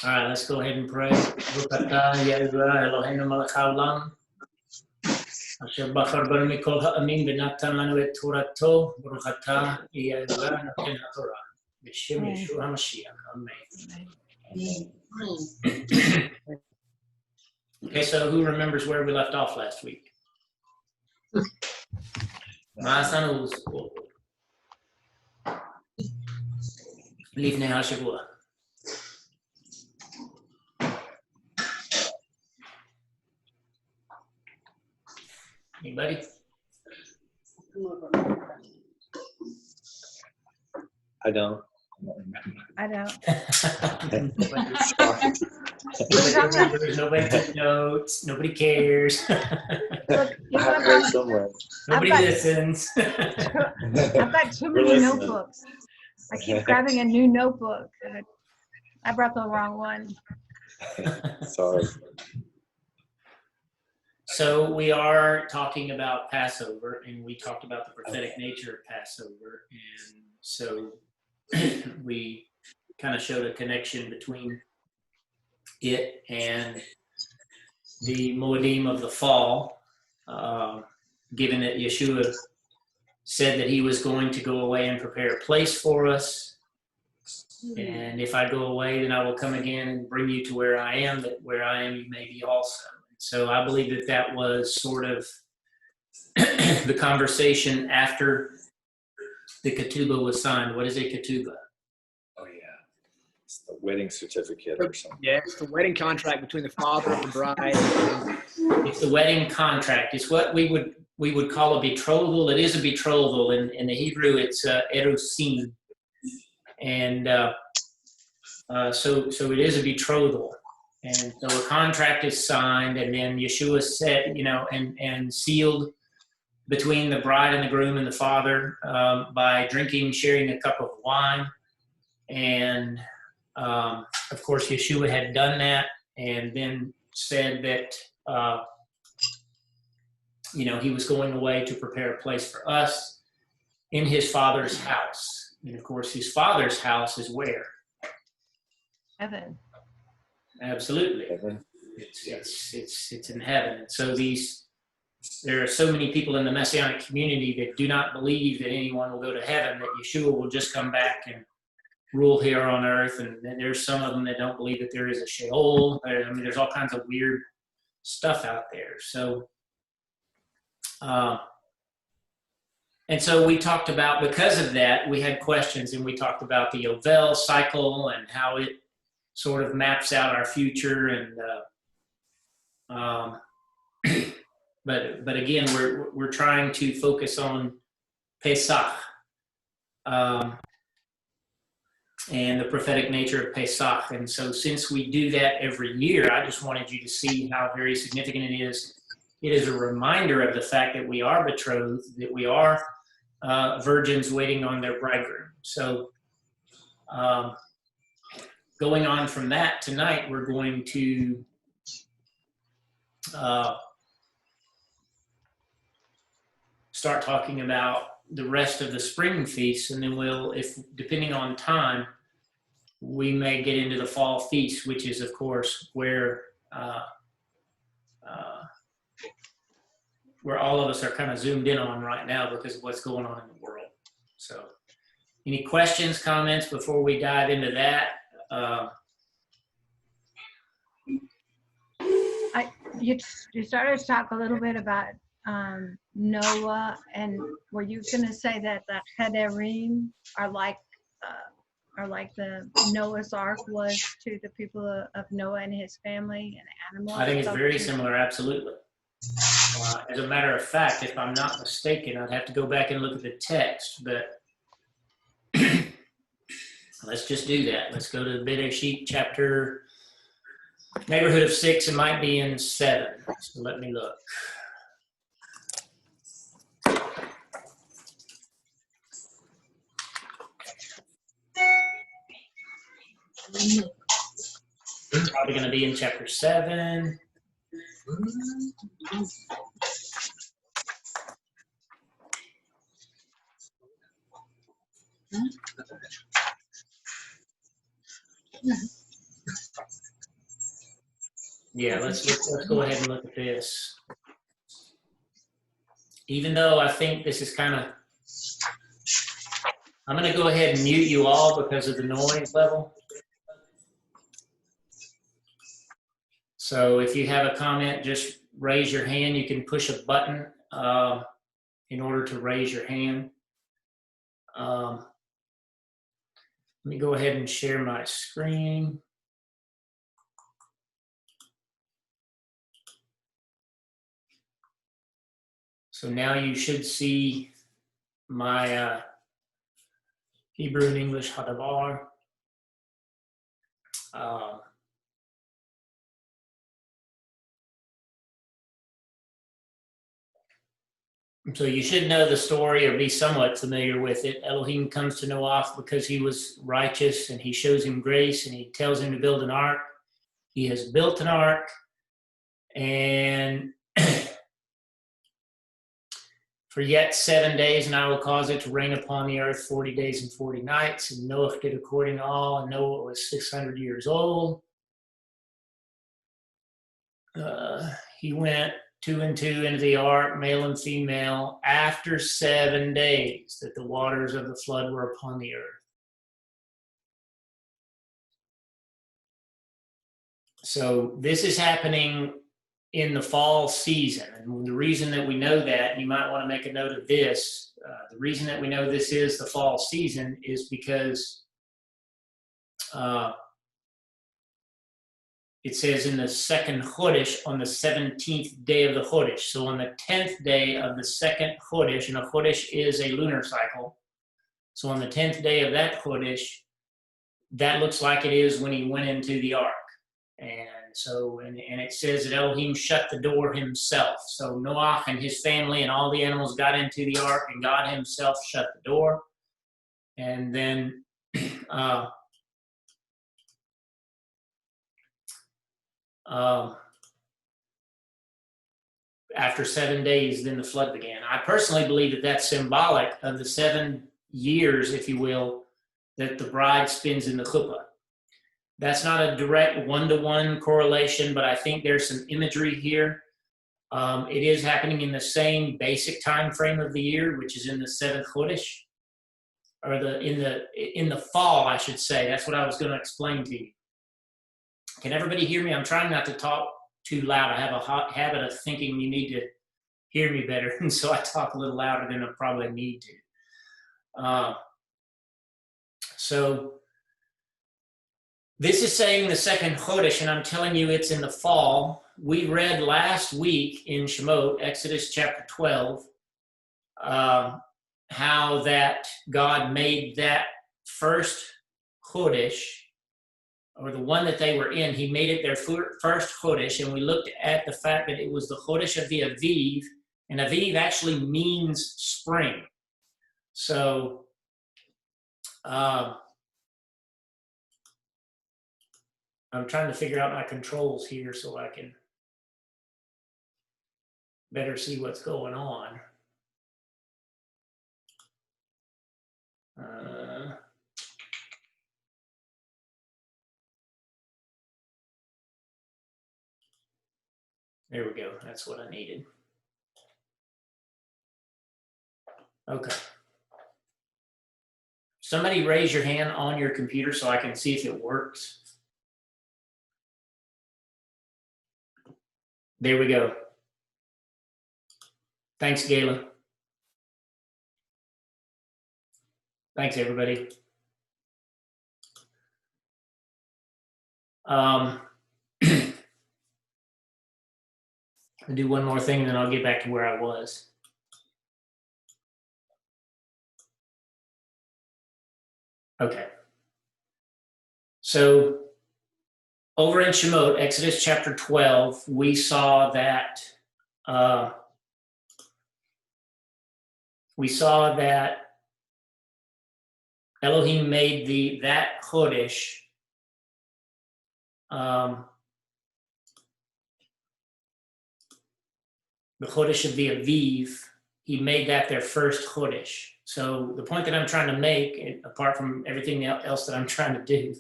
All right, let's go ahead and pray. Baruch atah Yahweh Eloheinu melech haolam, asher bachar banu mikol ha'amim v'natan lanu et torato. Baruch atah Yahweh noten ha'torah. B'shem Yeshua HaMashiach. Amen. Okay, so who remembers where we left off last week? Ma'asanuz. Livnei HaShavua. Anybody? I don't. I don't. Nobody took notes. Nobody cares. Look, I have read somewhere. Nobody listens. I've got too We're many listening. notebooks. I keep grabbing a new notebook. I brought the wrong one. Sorry. So we are talking about Passover, and we talked about the prophetic nature of Passover, and so we kind of showed a connection between it and the Moedim of the fall, given that Yeshua said that he was going to go away and prepare a place for us. And if I go away, then I will come again and bring you to where I am, that where I am, you may be also. So I believe that that was sort of the conversation after the ketubah was signed. What is a ketubah? Oh, yeah. It's the wedding certificate or something. Yeah, it's the wedding contract between the father of the bride. It's the wedding contract. It's what we would call a betrothal. It is a betrothal. In the Hebrew, it's erusin. And so it is a betrothal. And so a contract is signed, and then Yeshua said, and sealed between the bride and the groom and the father by sharing a cup of wine. And of course, Yeshua had done that, and then said that he was going away to prepare a place for us in his Father's house. And of course, his Father's house is where? Heaven. Absolutely. Heaven. It's in heaven. And so there are so many people in the Messianic community that do not believe that anyone will go to heaven, that Yeshua will just come back and rule here on earth. And there's some of them that don't believe that there is a Sheol. I mean, there's all kinds of weird stuff out there. So, and so we talked about, because of that, we had questions, and we talked about the Yovel cycle and how it sort of maps out our future. And but again, we're trying to focus on Pesakh and the prophetic nature of Pesakh. And so since we do that every year, I just wanted you to see how very significant it is. It is a reminder of the fact that we are betrothed, that we are virgins waiting on their bridegroom. So going on from that, tonight we're going to start talking about the rest of the spring feasts, and then we'll, if depending on time, we may get into the fall feast, which is, of course, where all of us are kind of zoomed in on right now because of what's going on in the world. So, any questions, comments before we dive into that? You started to talk a little bit about Noah, and were you going to say that the Chederim are like the Noah's Ark was to the people of Noah and his family and animals? I think it's very similar, absolutely. As a matter of fact, if I'm not mistaken, I'd have to go back and look at the text, but let's just do that. Let's go to Bereshit chapter, neighborhood of 6. It might be in 7. So let me look. Probably going to be in chapter 7. Yeah, let's go ahead and look at this. Even though I think this is kind of, I'm going to go ahead and mute you all because of the noise level. So if you have a comment, just raise your hand. You can push a button in order to raise your hand. Let me go ahead and share my screen. So now you should see my Hebrew and English Hadavar. So you should know the story or be somewhat familiar with it. Elohim comes to Noah because he was righteous, and he shows him grace, and he tells him to build an ark. He has built an ark, and for yet 7 days, and I will cause it to rain upon the earth 40 days and 40 nights. And Noah did according to all, and Noah was 600 years old. He went 2 and 2 into the ark, male and female, after 7 days that the waters of the flood were upon the earth. So this is happening in the fall season. And the reason that we know that, you might want to make a note of this, the reason that we know this is the fall season is because it says in the second Chodesh, on the 17th day of the Chodesh. So on the 10th day of the second Chodesh, and a Chodesh is a lunar cycle. So on the 10th day of that Chodesh, that looks like it is when he went into the ark. And so, and it says that Elohim shut the door himself. So Noah and his family and all the animals got into the ark, and God himself shut the door. And then after 7 days, then the flood began. I personally believe that that's symbolic of the 7 years, if you will, that the bride spends in the chuppah. That's not a direct one-to-one correlation, but I think there's some imagery here. It is happening in the same basic time frame of the year, which is in the 7th Chodesh, or in the fall, I should say. That's what I was going to explain to you. Can everybody hear me? I'm trying not to talk too loud. I have a habit of thinking you need to hear me better, and so I talk a little louder than I probably need to. So this is saying the second Chodesh, and I'm telling you it's in the fall. We read last week in Shemot, Exodus chapter 12, how that God made that first Chodesh, or the one that they were in, he made it their first Chodesh, and we looked at the fact that it was the Chodesh of the Aviv, and Aviv actually means spring. So, I'm trying to figure out my controls here so I can better see what's going on. There we go. That's what I needed. Okay. Somebody raise your hand on your computer so I can see if it works. There we go. Thanks, Gayla. Thanks, everybody. I'll do one more thing, and then I'll get back to where I was. Okay. So over in Shemot, Exodus chapter 12, we saw that Elohim made that Chodesh the Chodesh of the Aviv. He made that their first Chodesh. So the point that I'm trying to make, apart from everything else that I'm trying to do,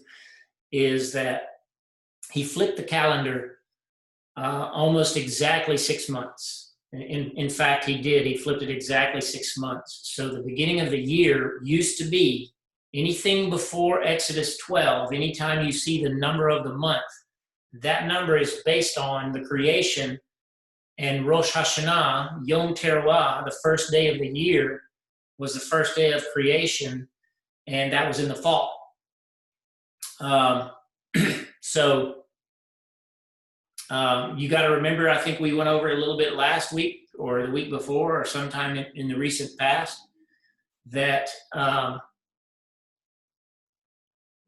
is that he flipped the calendar almost exactly 6 months. In fact, he did. He flipped it exactly 6 months. So the beginning of the year used to be anything before Exodus 12. Anytime you see the number of the month, that number is based on the creation. And Rosh Hashanah, Yom Teruah, the first day of the year, was the first day of creation, and that was in the fall. So you got to remember, I think we went over a little bit last week or the week before or sometime in the recent past, that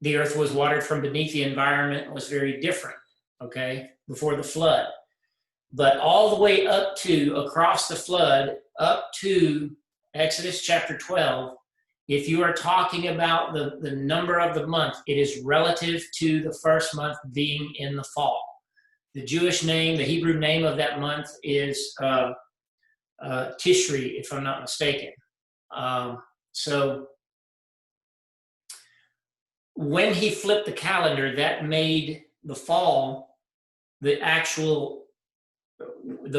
the earth was watered from beneath. The environment was very different, okay, before the flood. But all the way up to, across the flood, up to Exodus chapter 12, if you are talking about the number of the month, it is relative to the first month being in the fall. The Jewish name, the Hebrew name of that month is Tishri, if I'm not mistaken. So when he flipped the calendar, that made the fall the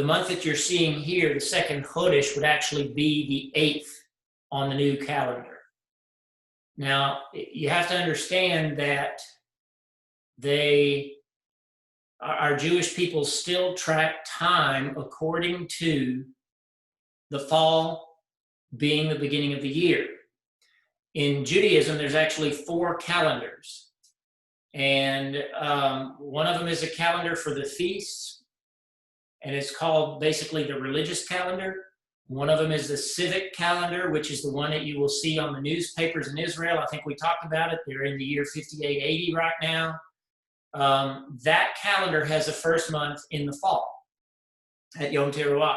month that you're seeing here, the second Chodesh, would actually be the 8th on the new calendar. Now, you have to understand that our Jewish people still track time according to the fall being the beginning of the year. In Judaism, there's actually 4 calendars. And one of them is a calendar for the feasts, and it's called basically the religious calendar. One of them is the civic calendar, which is the one that you will see on the newspapers in Israel. I think we talked about it. They're in the year 5880 right now. That calendar has the first month in the fall at Yom Teruah.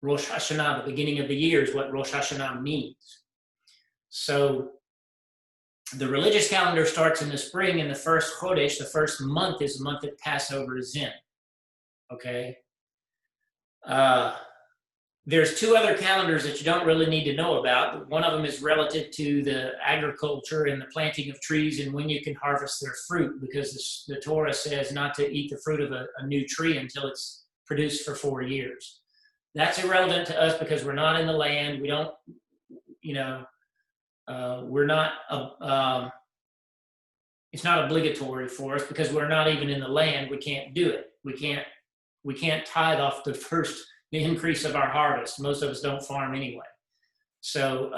Rosh Hashanah, the beginning of the year, is what Rosh Hashanah means. So the religious calendar starts in the spring, and the first Chodesh, the first month, is the month that Passover is in. Okay? There's 2 other calendars that you don't really need to know about. One of them is relative to the agriculture and the planting of trees and when you can harvest their fruit, because the Torah says not to eat the fruit of a new tree until it's produced for 4 years. That's irrelevant to us because we're not in the land. We don't, we're not, it's not obligatory for us because we're not even in the land. We can't do it. We can't tithe off the increase of our harvest. Most of us don't farm anyway. So,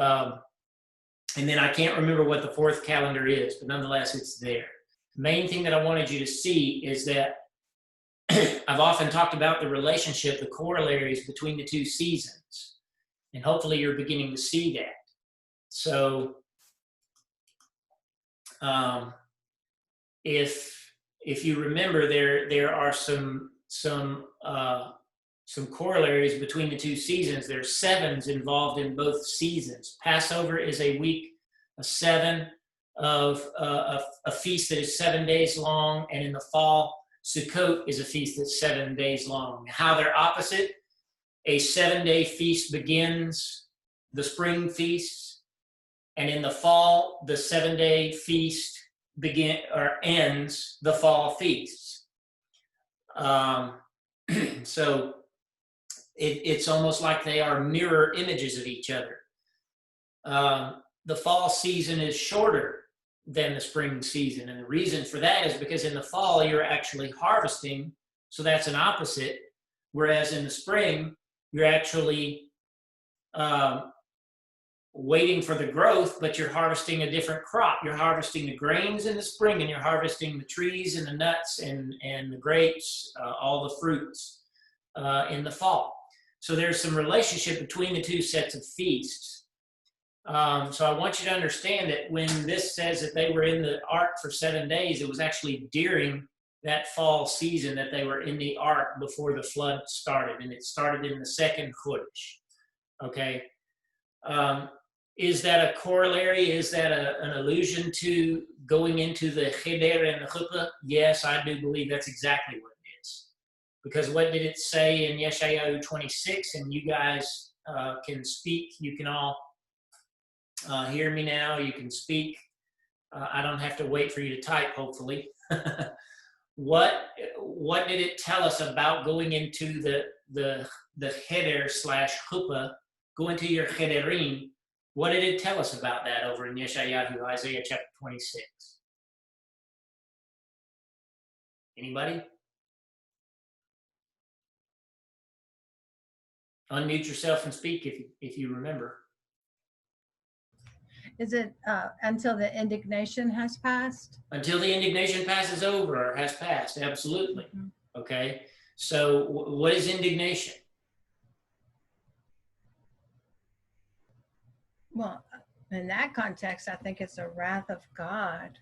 and then I can't remember what the 4th calendar is, but nonetheless, it's there. The main thing that I wanted you to see is that I've often talked about the relationship, the corollaries between the 2 seasons, and hopefully you're beginning to see that. So, if you remember, there are some corollaries between the 2 seasons. There's 7s involved in both seasons. Passover is a week, a 7 of a feast that is 7 days long, and in the fall, Sukkot is a feast that's 7 days long. How they're opposite: a 7-day feast begins the spring feast, and in the fall, the 7-day feast ends the fall feasts. So it's almost like they are mirror images of each other. The fall season is shorter than the spring season, and the reason for that is because in the fall you're actually harvesting, so that's an opposite, whereas in the spring you're actually waiting for the growth, but you're harvesting a different crop. You're harvesting the grains in the spring, and you're harvesting the trees and the nuts and the grapes, all the fruits in the fall. So there's some relationship between the 2 sets of feasts. So I want you to understand that when this says that they were in the ark for 7 days, it was actually during that fall season that they were in the ark before the flood started, and it started in the second Chodesh. Okay? Is that a corollary? Is that an allusion to going into the cheder and the chuppah? Yes, I do believe that's exactly what it is. Because what did it say in Yeshayahu 26? And you guys can speak. You can all hear me now. You can speak. I don't have to wait for you to type, hopefully. what did it tell us about going into the cheder / chuppah, going to your chederim? What did it tell us about that over in Yeshayahu, Isaiah chapter 26? Anybody? Unmute yourself and speak if you remember. Is it until the indignation has passed? Until the indignation passes over or has passed, absolutely. Mhm. Okay, so what is indignation? Well, in that context, I think it's the wrath of God.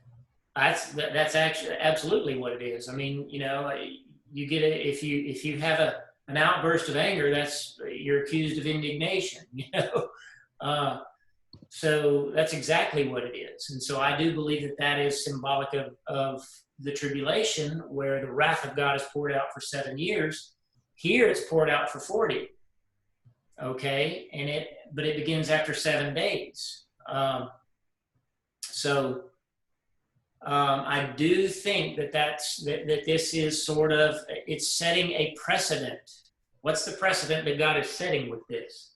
That's actually absolutely what it is. I mean, you get if you have an outburst of anger, you're accused of indignation. So that's exactly what it is. And so I do believe that is symbolic of the tribulation, where the wrath of God is poured out for 7 years. Here it's poured out for 40. Okay, but it begins after 7 days. I do think that this is sort of, it's setting a precedent. What's the precedent that God is setting with this?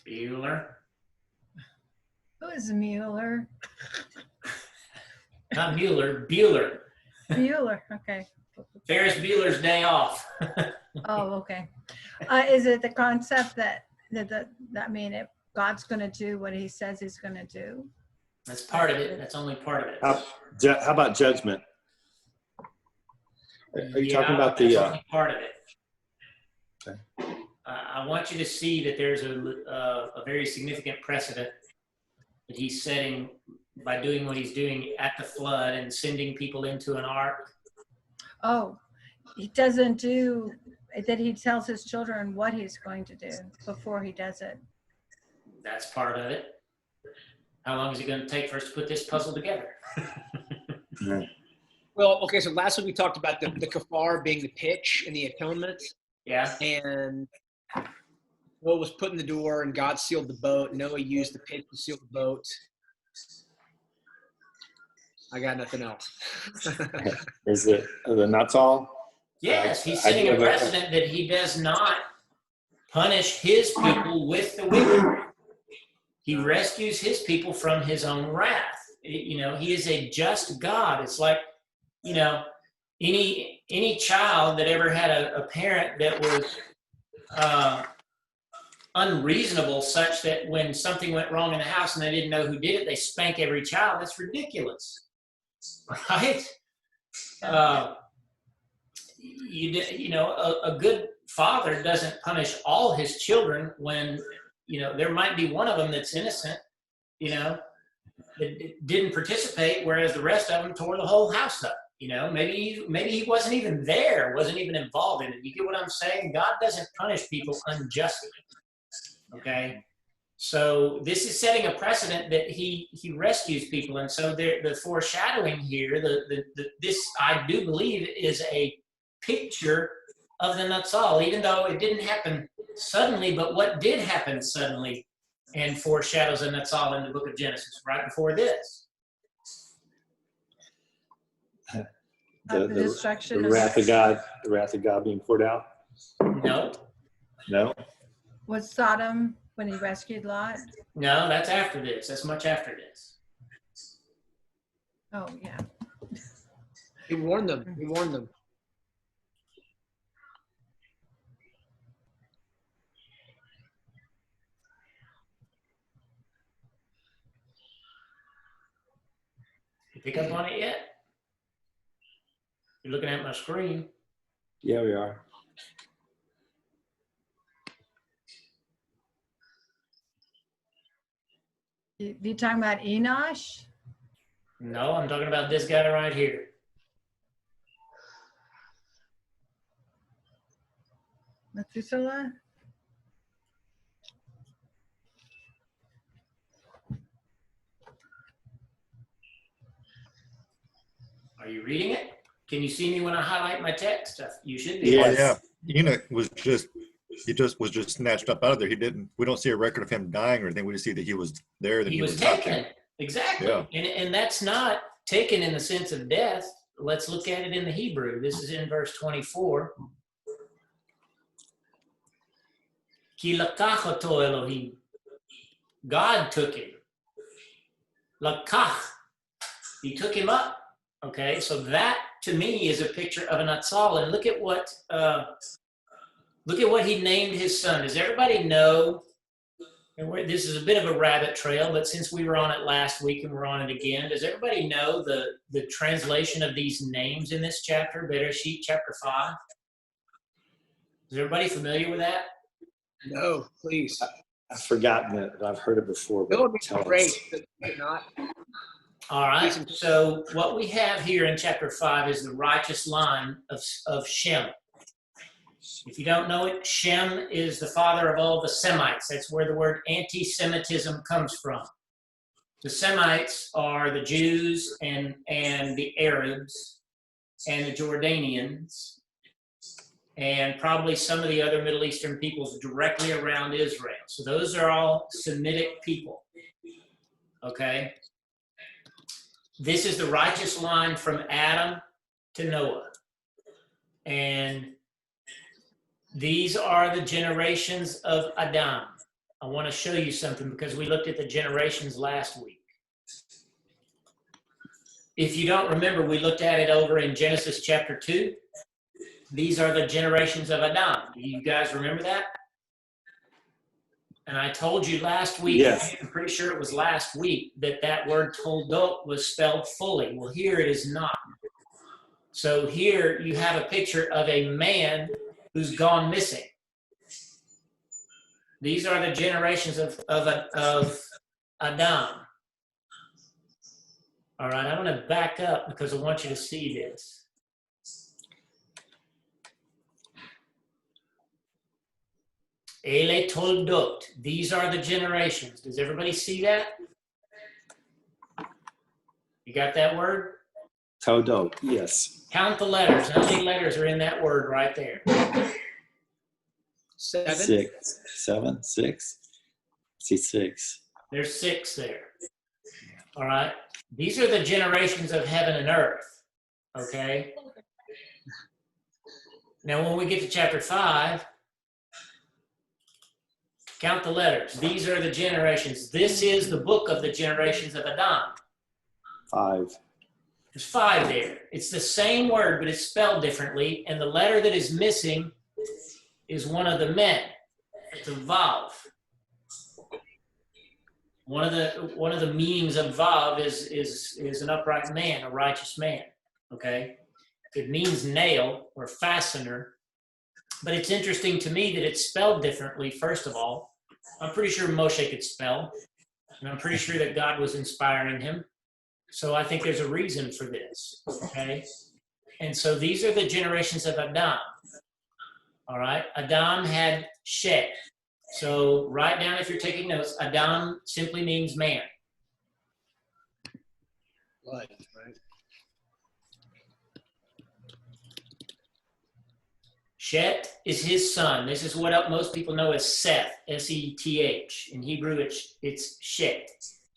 Bueller? Who is Mueller? Not Mueller, Bueller. Bueller, okay. Ferris Bueller's Day Off. Oh, okay. Is it the concept that if God's going to do what he says he's going to do? That's part of it. That's only part of it. How about judgment? Are you talking about that's the? only part of it. Okay. I want you to see that there's a very significant precedent that he's setting by doing what he's doing at the flood and sending people into an ark. Oh, he doesn't do that. He tells his children what he's going to do before he does it. That's part of it. How long is it going to take for us to put this puzzle together? Well, okay, so last week we talked about the kafar being the pitch and the atonement. Yeah. And Noah was put in the door and God sealed the boat. Noah used the pitch to seal the boat. I got nothing else. Is it the nuts all? Yes, he's setting a precedent that he does not punish his people with the wicked. He rescues his people from his own wrath. He is a just God. It's like, any child that ever had a parent that was unreasonable, such that when something went wrong in the house and they didn't know who did it, they spank every child. That's ridiculous, right? A good father doesn't punish all his children when there might be one of them that's innocent, that didn't participate, whereas the rest of them tore the whole house up. Maybe he wasn't even there, wasn't even involved in it. You get what I'm saying? God doesn't punish people unjustly. Okay, so this is setting a precedent that he rescues people, and so the foreshadowing here, this I do believe is a picture of the Natsal, even though it didn't happen suddenly. But what did happen suddenly and foreshadows a Natsal in the book of Genesis right before this? The destruction the of wrath of God, the wrath of God being poured out. No. Was Sodom when he rescued Lot? No, that's after this. That's much after this. Oh, yeah. He warned them. He warned them. You pick up on it yet? You're looking at my screen. Yeah, we are. You talking about Enosh? No, I'm talking about this guy right here. Methuselah? Are you reading it? Can you see me when I highlight my text? You should be. Yeah. Enoch was just he just was just snatched up out of there. We don't see a record of him dying or anything. We just see that he was there. That He was not taken. there. Exactly. Yeah. And that's not taken in the sense of death. Let's look at it in the Hebrew. This is in verse 24. Ki lakach oto Elohim. God took him. Lakach. He took him up. Okay, so that to me is a picture of an atzal. And look at what he named his son. Does everybody know? And this is a bit of a rabbit trail, but since we were on it last week and we're on it again, does everybody know the translation of these names in this chapter, Bereshit chapter 5? Is everybody familiar with that? No, please. I've forgotten it, but I've heard it before. That would be tell great. us. But not. All right. So what we have here in chapter 5 is the righteous line of Shem. If you don't know it, Shem is the father of all the Semites. That's where the word anti-Semitism comes from. The Semites are the Jews and the Arabs and the Jordanians and probably some of the other Middle Eastern peoples directly around Israel. So those are all Semitic people. Okay? This is the righteous line from Adam to Noah. And these are the generations of Adam. I want to show you something because we looked at the generations last week. If you don't remember, we looked at it over in Genesis chapter 2. These are the generations of Adam. Do you guys remember that? And I told you last week, Yes. I'm pretty sure it was last week, that word toldot was spelled fully. Well, here it is not. So here you have a picture of a man who's gone missing. These are the generations of Adam. All right, I'm going to back up because I want you to see this. Ele toldot. These are the generations. Does everybody see that? You got that word? Todot, yes. Count the letters. How many letters are in that word right there? 7. 6, 7, 6. See 6. There's 6 there. All right. These are the generations of heaven and earth. Okay. Now, when we get to chapter 5, count the letters. These are the generations. This is the book of the generations of Adam. 5. There's 5 there. It's the same word, but it's spelled differently. And the letter that is missing is one of the men. It's a vav. One of the meanings of vav is an upright man, a righteous man. Okay, it means nail or fastener, but it's interesting to me that it's spelled differently. First of all, I'm pretty sure Moshe could spell, and I'm pretty sure that God was inspiring him. So I think there's a reason for this. Okay, and so these are the generations of Adam. All right, Adam had Shet. So write down, if you're taking notes, Adam simply means man. Blood, right? Shet is his son. This is what most people know as Seth, S-E-T-H. In Hebrew, it's Shet.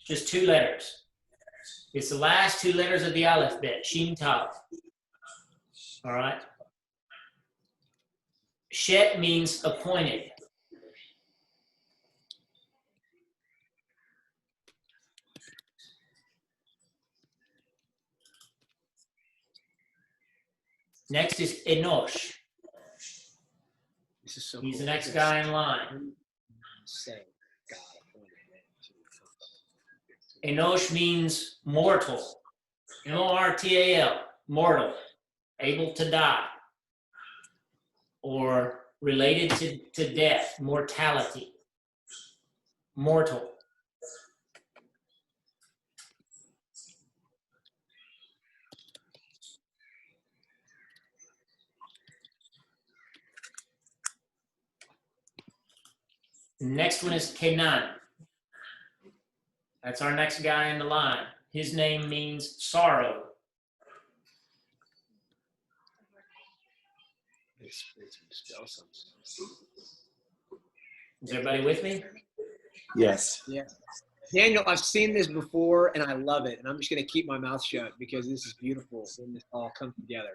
Just 2 letters. It's the last 2 letters of the alphabet, Shin Tav. All right? Shet means appointed. Next is Enosh. This is so He's cool. the next guy in line. Say, God appointed man to Enosh means mortal. M-O-R-T-A-L, mortal, able to die, or related to death, mortality, mortal. Next one is Canaan. That's our next guy in the line. His name means sorrow. spell something. Is everybody with me? Yes. Yeah. Daniel, I've seen this before and I love it. And I'm just going to keep my mouth shut because this is beautiful when this all comes together.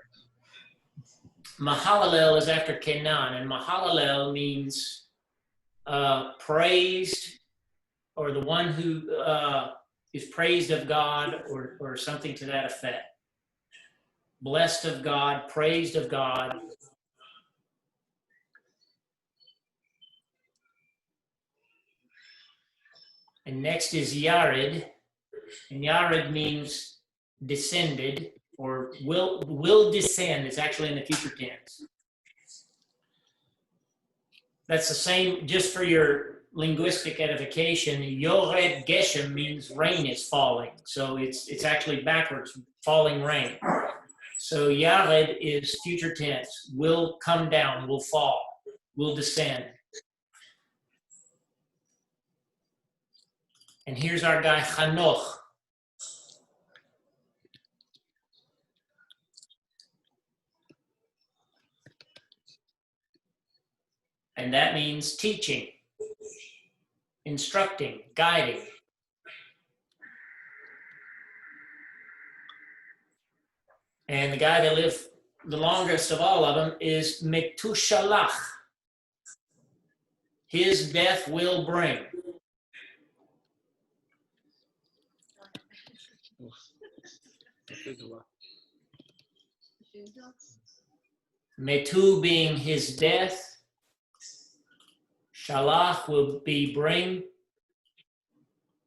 Mahalalel is after Kenan, and Mahalalel means praised, or the one who is praised of God, or something to that effect. Blessed of God, praised of God. And next is Yared, and Yared means descended, or will descend. It's actually in the future tense. That's the same, just for your linguistic edification. Yored Geshem means rain is falling. So it's actually backwards, falling rain. So Yared is future tense, will come down, will fall, will descend. And here's our guy Hanoch. And that means teaching, instructing, guiding. And the guy that lived the longest of all of them is Metushalach. His death will bring. Metu being his death. Shalach will be bring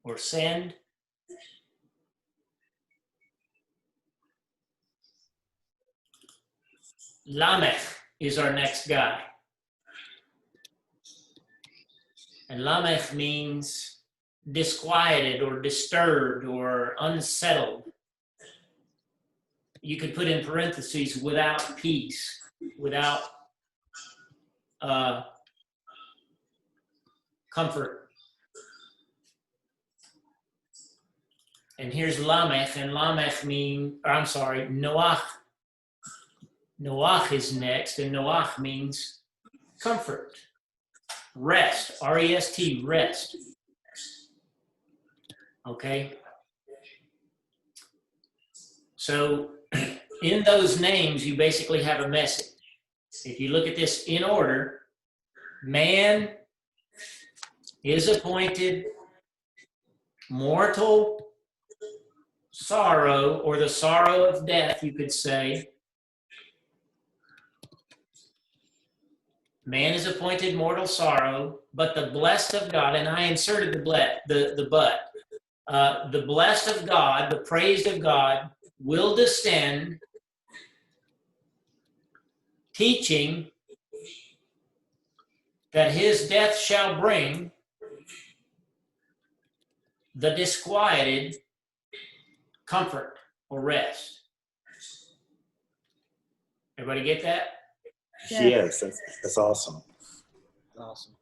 or send. Lamech is our next guy. And Lamech means disquieted or disturbed or unsettled. You could put in parentheses, without peace, without comfort. And here's Lamech, and Lamech Noach. Noach is next, and Noach means comfort, rest, R-E-S-T, rest. Okay? So in those names, you basically have a message. If you look at this in order, man is appointed mortal sorrow, or the sorrow of death, you could say. Man is appointed mortal sorrow, but the blessed of God, and I inserted the but. The blessed of God, the praised of God, will descend, teaching that his death shall bring the disquieted comfort or rest. Everybody get that? Yes, that's awesome. Awesome.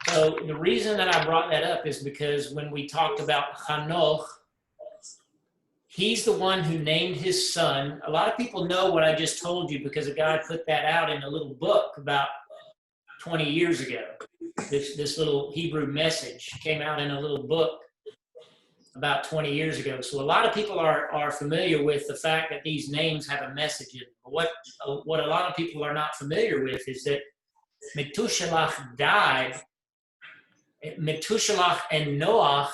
So the reason that I brought that up is because when we talked about Hanoch, he's the one who named his son. A lot of people know what I just told you because a guy put that out in a little book about 20 years ago. This little Hebrew message came out in a little book about 20 years ago. So a lot of people are familiar with the fact that these names have a message in them. What a lot of people are not familiar with is that Methuselah died. Methuselah and Noach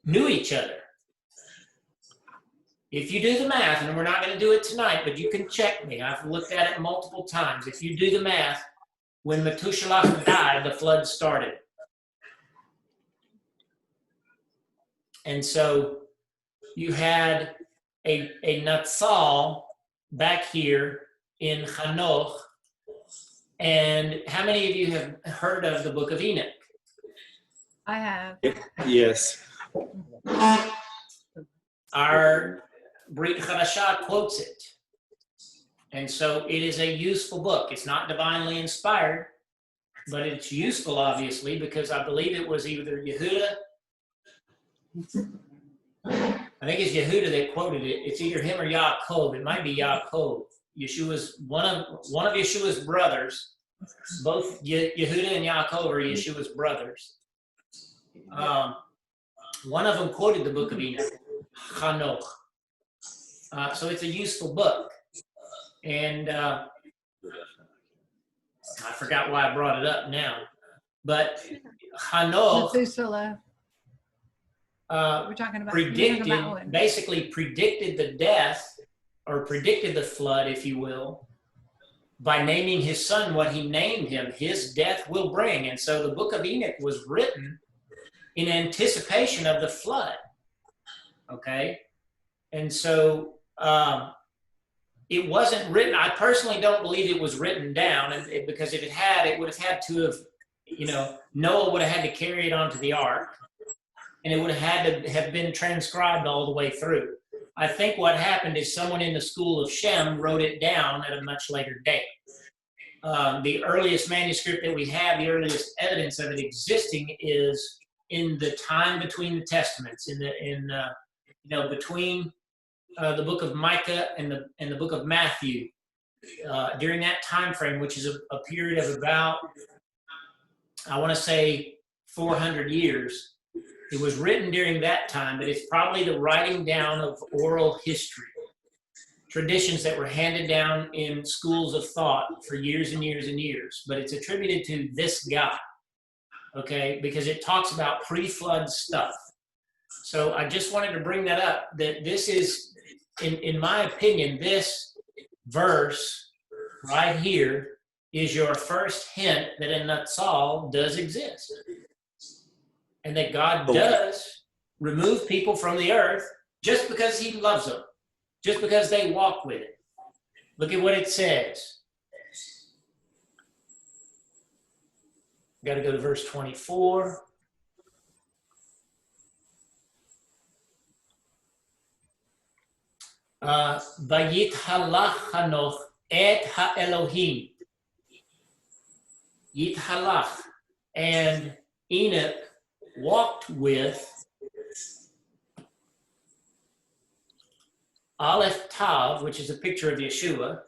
knew each other. If you do the math, and we're not going to do it tonight, but you can check me. I've looked at it multiple times. If you do the math, when Methuselah died, the flood started. And so you had a Natsal back here in Hanoch. And how many of you have heard of the book of Enoch? I have. Yes. Our Brit Hadashah quotes it. And so it is a useful book. It's not divinely inspired, but it's useful, obviously, because I believe it was either Yehuda. I think it's Yehuda that quoted it. It's either him or Yaakov. It might be Yaakov. Yeshua's one of Yeshua's brothers both Yehuda and Yaakov are Yeshua's brothers. One of them quoted the book of Enoch, Hanoch. So it's a useful book. And I forgot why I brought it up now. But Hanoch Methuselah. We're talking about basically predicted the death, or predicted the flood, if you will, by naming his son what he named him. His death will bring. And so the book of Enoch was written in anticipation of the flood. Okay? And so it wasn't written. I personally don't believe it was written down, because if it had, it would have had to have, Noah would have had to carry it onto the ark, and it would have had to have been transcribed all the way through. I think what happened is someone in the school of Shem wrote it down at a much later date. The earliest manuscript that we have, the earliest evidence of it existing, is in the time between the testaments, between the book of Micah and the book of Matthew. During that time frame, which is a period of about, I want to say, 400 years. It was written during that time, but it's probably the writing down of oral history, traditions that were handed down in schools of thought for years and years and years. But it's attributed to this guy, okay, because it talks about pre-flood stuff. So I just wanted to bring that up, that this is, in my opinion, this verse right here is your first hint that a Natsal does exist. And that God does remove people from the earth just because he loves them, just because they walk with it. Look at what it says. Got to go to verse 24. Vayithalach Hanoch et ha-Elohim. Yithalach. And Enoch walked with Aleph Tav, which is a picture of Yeshua,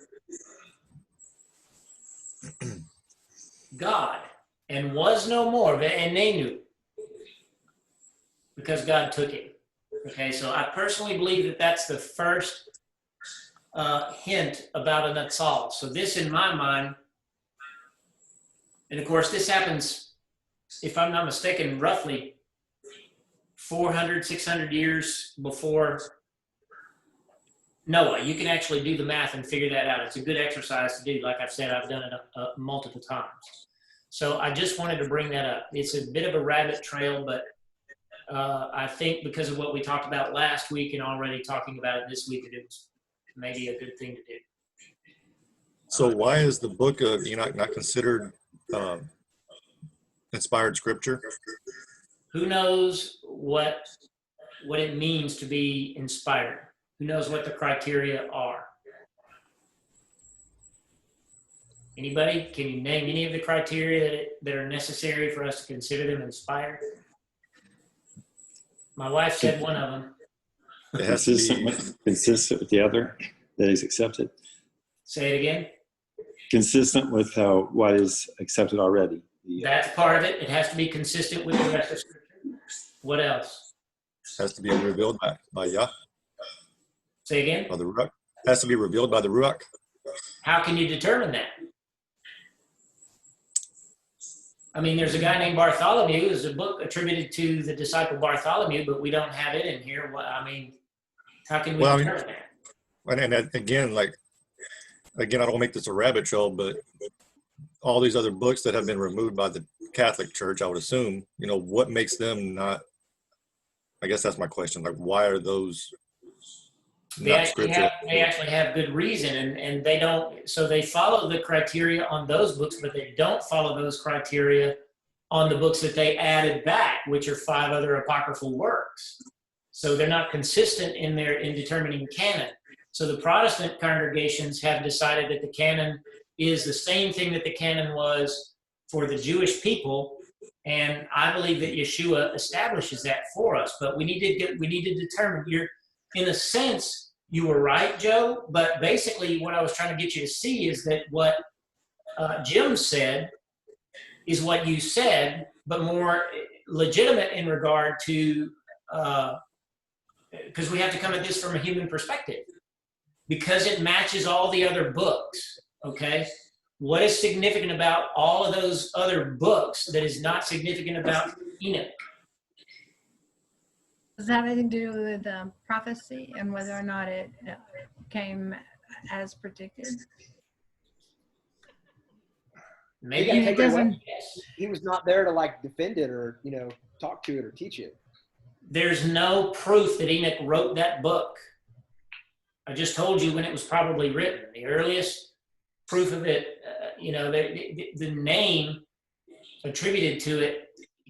God, and was no more, ve'enenu, because God took him. Okay, so I personally believe that that's the first hint about a Natsal. So this, in my mind, and of course this happens, if I'm not mistaken, roughly 400, 600 years before Noah. You can actually do the math and figure that out. It's a good exercise to do. Like I've said, I've done it multiple times. So I just wanted to bring that up. It's a bit of a rabbit trail, but I think because of what we talked about last week and already talking about it this week, it was maybe a good thing to do. So why is the book of Enoch not considered inspired scripture? Who knows what it means to be inspired? Who knows what the criteria are? Anybody? Can you name any of the criteria that are necessary for us to consider them inspired? My wife said one of them. It has to be consistent with the other that is accepted. Say it again. Consistent with what is accepted already. That's part of it. It has to be consistent with the rest of Scripture. What else? Has to be revealed by Yah. Say again. By the Ruach. Has to be revealed by the Ruach. How can you determine that? I mean, there's a guy named Bartholomew. There's a book attributed to the disciple Bartholomew, but we don't have it in here. How can we determine that? And again, I don't want to make this a rabbit trail, but all these other books that have been removed by the Catholic Church, I would assume, what makes them not, I guess that's my question. Why are those not scripture? They actually have good reason, and they don't, so they follow the criteria on those books, but they don't follow those criteria on the books that they added back, which are 5 other apocryphal works. So they're not consistent in determining canon. So the Protestant congregations have decided that the canon is the same thing that the canon was for the Jewish people, and I believe that Yeshua establishes that for us. But we need to determine. In a sense, you were right, Joe. But basically, what I was trying to get you to see is that what Jim said is what you said, but more legitimate in regard to, because we have to come at this from a human perspective, because it matches all the other books, okay? What is significant about all of those other books that is not significant about Enoch? Does that have anything to do with prophecy and whether or not it came as predicted? Maybe Yeah, I take take it away. doesn't- yes. He was not there to like defend it or, you know, talk to it or teach it. There's no proof that Enoch wrote that book. I just told you when it was probably written. The earliest proof of it, the name attributed to it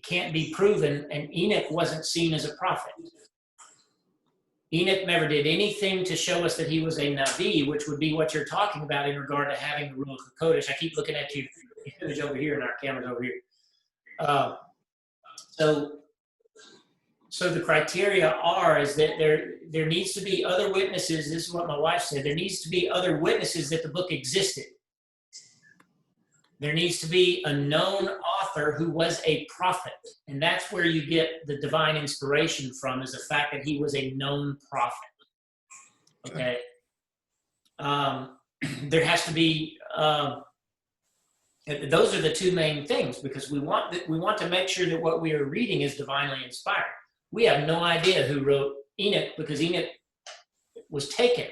can't be proven, and Enoch wasn't seen as a prophet. Enoch never did anything to show us that he was a Navi, which would be what you're talking about in regard to having the Ruach HaKodesh. I keep looking at you. It's over here and our camera's over here. So the criteria is that there needs to be other witnesses. This is what my wife said. There needs to be other witnesses that the book existed. There needs to be a known author who was a prophet. And that's where you get the divine inspiration from, is the fact that he was a known prophet. Okay? There has to be, those are the two main things, because we want to make sure that what we are reading is divinely inspired. We have no idea who wrote Enoch, because Enoch was taken.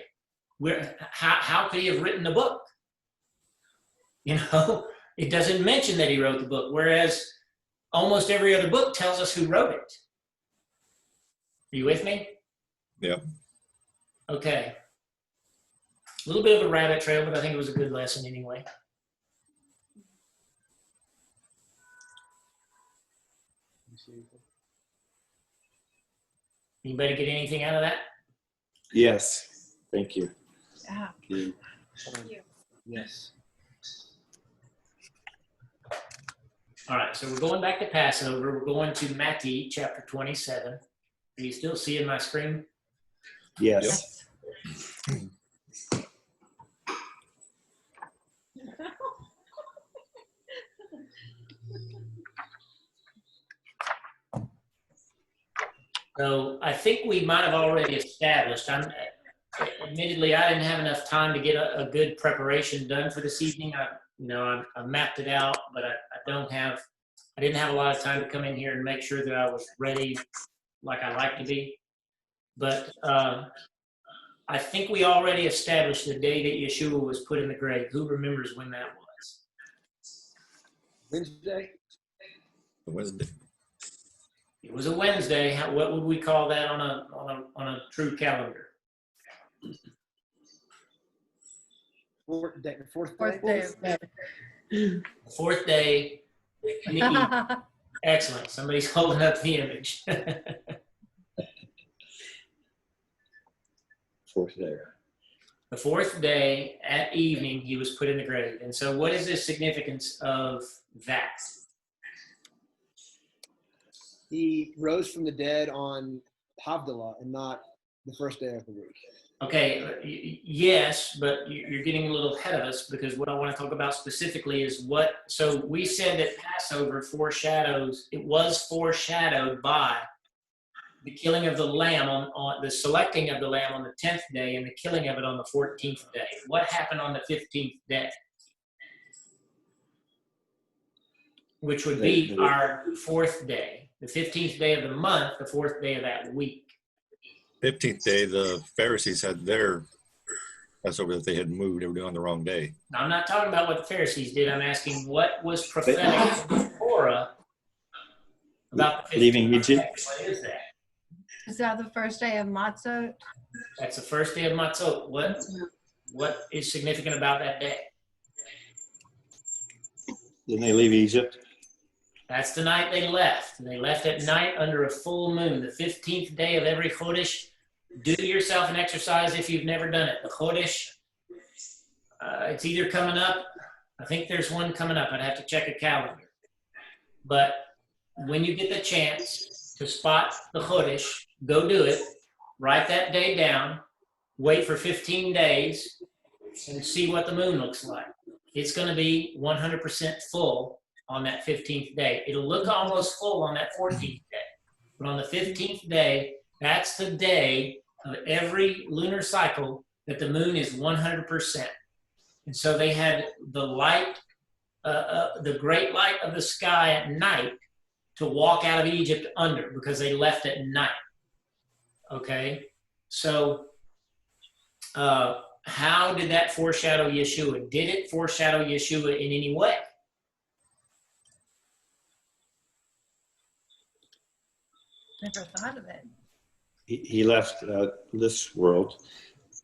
How could he have written the book? You know, it doesn't mention that he wrote the book, whereas almost every other book tells us who wrote it. Are you with me? Yeah. Okay. A little bit of a rabbit trail, but I think it was a good lesson anyway. Anybody get anything out of that? Yes. Thank you. Yeah. Yes. All right, so we're going back to Passover. We're going to Matthew chapter 27. Are you still seeing my screen? Yes. So I think we might have already established. Admittedly, I didn't have enough time to get a good preparation done for this evening. I mapped it out, but I didn't have a lot of time to come in here and make sure that I was ready like I like to be. But I think we already established the day that Yeshua was put in the grave. Who remembers when that was? Wednesday. Wednesday. It was a Wednesday. What would we call that on a true calendar? Fourth day. Fourth day. Fourth day. In the evening. Excellent. Somebody's holding up the image. Fourth day. The fourth day at evening, he was put in the grave. And so what is the significance of that? He rose from the dead on Havdalah and not the first day of the week. Okay, yes, but you're getting a little ahead of us, because what I want to talk about specifically is so we said that Passover it was foreshadowed by the killing of the lamb on the selecting of the lamb on the 10th day and the killing of it on the 14th day. What happened on the 15th day? Which would be our fourth day, the 15th day of the month, the fourth day of that week. 15th day, the Pharisees had their Passover that they had moved. They were doing on the wrong day. Now, I'm not talking about what the Pharisees did. I'm asking what was prophetic in the Torah about the 15th Leaving day. Egypt. What is that? Is that the first day of Matzot? That's the first day of Matzot. What is significant about that day? Didn't they leave Egypt? That's the night they left. And they left at night under a full moon, the 15th day of every Chodesh. Do yourself an exercise if you've never done it. The Chodesh, it's either coming up. I think there's one coming up. I'd have to check a calendar. But when you get the chance to spot the Chodesh, go do it. Write that day down. Wait for 15 days. and see what the moon looks like. It's going to be 100% full on that 15th day. It'll look almost full on that 14th day. But on the 15th day, that's the day of every lunar cycle that the moon is 100%. And so they had the light, the great light of the sky at night to walk out of Egypt under, because they left at night. Okay? So how did that foreshadow Yeshua? Did it foreshadow Yeshua in any way? Never thought of it. He left this world.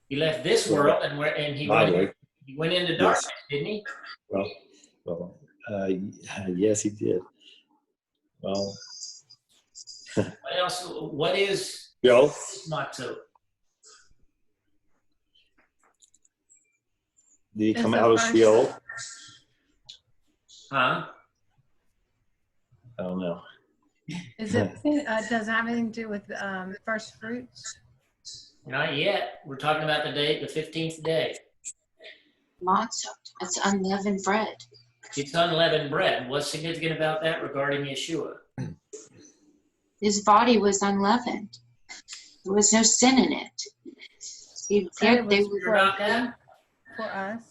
He left this world and he went into darkness, didn't he? Well, yes, he did. Well, What else? What is Joe? Matzot? Did he It's come the out of first- Sheol? Huh? I don't know. Is it, does it have anything to do with first fruits? Not yet. We're talking about the day, the 15th day. Matzah. It's unleavened bread. It's unleavened bread. What's significant about that regarding Yeshua? His body was unleavened. There was no sin in it. That They was were, Sure about that? For us.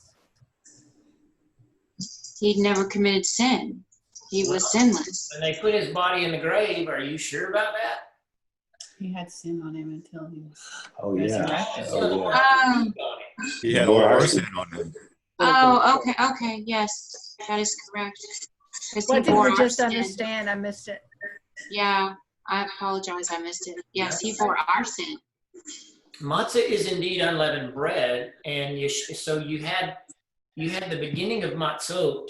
he'd never committed sin. He was sinless. When they put his body in the grave, are you sure about that? He had sin on him until he was Oh yeah. resurrected. Oh yeah. He had all our sin on him. Oh, okay, yes, that is correct. 'Cause he What did bore we our just sin. understand? I missed it. Yeah, I apologize, I missed it. Yes, he bore our sin. Matzah is indeed unleavened bread, and so you had the beginning of matzot,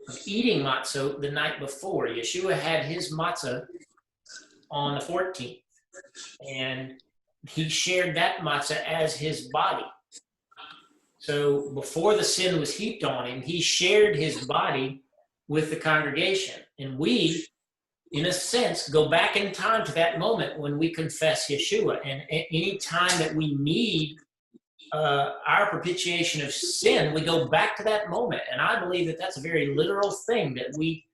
of eating matzot the night before. Yeshua had his matzah on the 14th, and he shared that matzah as his body. So before the sin was heaped on him, he shared his body with the congregation, and we, in a sense, go back in time to that moment when we confess Yeshua. And any time that we need our propitiation of sin, we go back to that moment. And I believe that that's a very literal thing, that we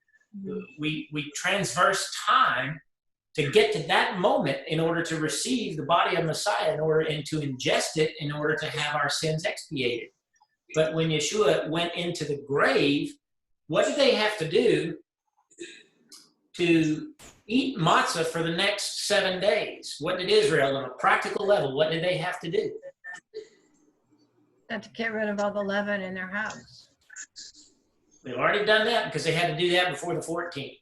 transverse time to get to that moment in order to receive the body of Messiah, and to ingest it in order to have our sins expiated. But when Yeshua went into the grave, what did they have to do to eat matzah for the next 7 days? What did Israel, on a practical level, what did they have to do? Had to get rid of all the leaven in their house. They've already done that because they had to do that before the 14th.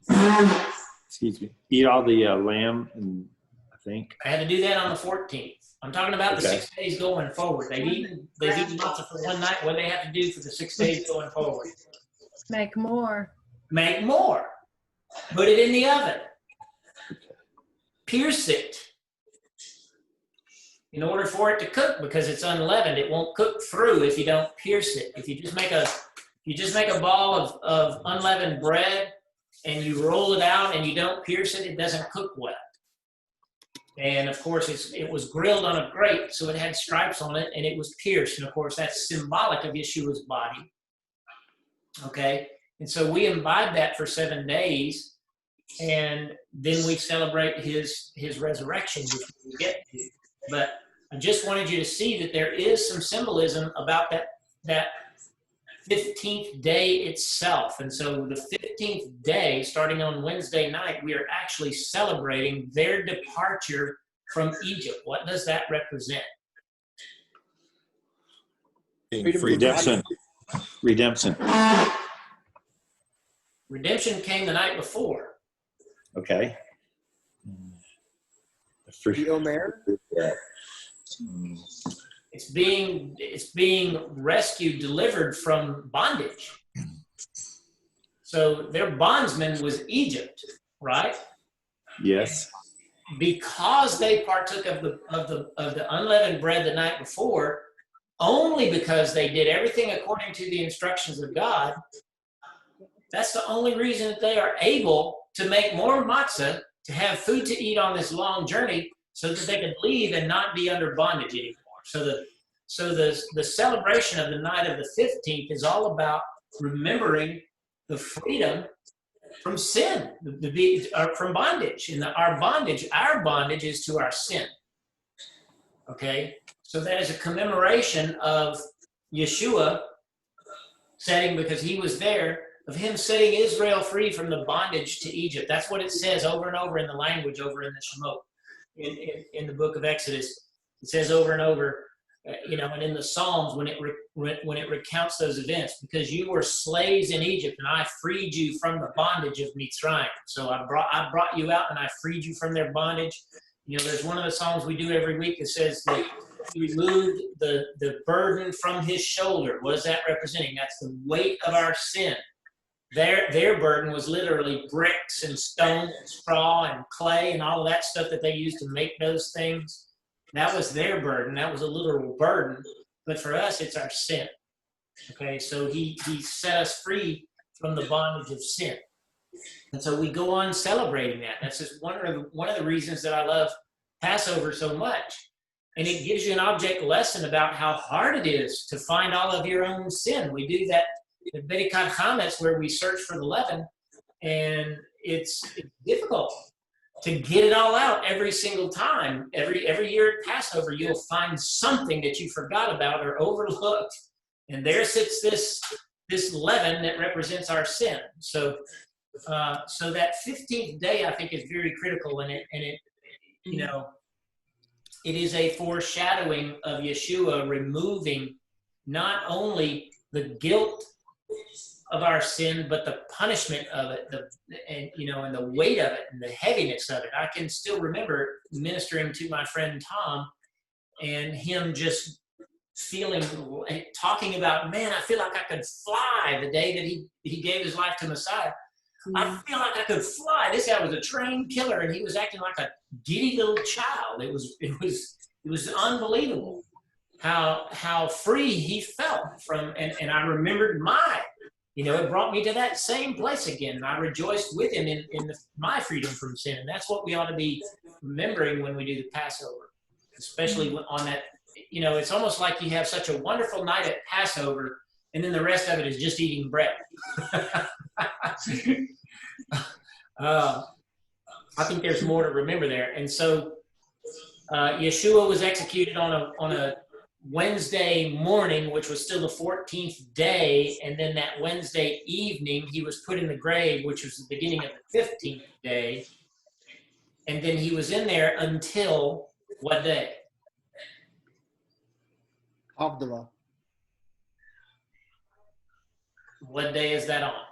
Excuse me. Eat all the lamb, and I think. I had to do that on the 14th. I'm talking about the Okay. 6 days going forward. They've eaten matzah for one night. What do they have to do for the 6 days going forward? Make more. Make more. Put it in the oven. Pierce it. In order for it to cook, because it's unleavened, it won't cook through if you don't pierce it. If you just make a ball of unleavened bread and you roll it out and you don't pierce it, it doesn't cook well. And of course, it was grilled on a grate, so it had stripes on it, and it was pierced. And of course, that's symbolic of Yeshua's body. Okay, and so we imbibe that for 7 days, and then we celebrate his resurrection, which we get to. But I just wanted you to see that there is some symbolism about that 15th day itself. And so the 15th day, starting on Wednesday night, we are actually celebrating their departure from Egypt. What does that represent? Being free. Redemption. Redemption. Redemption came the night before. Okay. The Omer? Yeah. It's being rescued, delivered from bondage. So their bondsman was Egypt, right? Yes. Because they partook of the unleavened bread the night before, only because they did everything according to the instructions of God, that's the only reason that they are able to make more matzah, to have food to eat on this long journey, so that they could leave and not be under bondage anymore. So the celebration of the night of the 15th is all about remembering the freedom from sin, from bondage. And our bondage is to our sin. Okay? So that is a commemoration of Yeshua setting, because he was there, of him setting Israel free from the bondage to Egypt. That's what it says over and over in the language over in the Shavu'ot, in the book of Exodus. It says over and over, and in the Psalms when it recounts those events, because you were slaves in Egypt and I freed you from the bondage of Mitzrayim. So I brought you out and I freed you from their bondage. There's one of the Psalms we do every week that says that he removed the burden from his shoulder. What is that representing? That's the weight of our sin. Their burden was literally bricks and stone and straw and clay and all of that stuff that they used to make those things. That was their burden. That was a literal burden. But for us, it's our sin. Okay, so he set us free from the bondage of sin. And so we go on celebrating that. That's just one of the reasons that I love Passover so much. And it gives you an object lesson about how hard it is to find all of your own sin. We do that at Bedikat Chametz, where we search for the leaven, and it's difficult to get it all out every single time. Every year at Passover, you'll find something that you forgot about or overlooked, and there sits this leaven that represents our sin. So that 15th day, I think, is very critical, and it is a foreshadowing of Yeshua removing not only the guilt of our sin, but the punishment of it, and the weight of it and the heaviness of it. I can still remember ministering to my friend Tom and him just talking about, man, I feel like I could fly the day that he gave his life to Messiah. I feel like I could fly. This guy was a trained killer, and he was acting like a giddy little child. It was unbelievable how free he felt from, and I remembered it brought me to that same place again, and I rejoiced with him in my freedom from sin. And that's what we ought to be remembering when we do the Passover, especially on that. It's almost like you have such a wonderful night at Passover, and then the rest of it is just eating bread. I think there's more to remember there. And so Yeshua was executed on a Wednesday morning, which was still the 14th day, and then that Wednesday evening he was put in the grave, which was the beginning of the 15th day, and then he was in there until what day? Abdullah. What day is that on?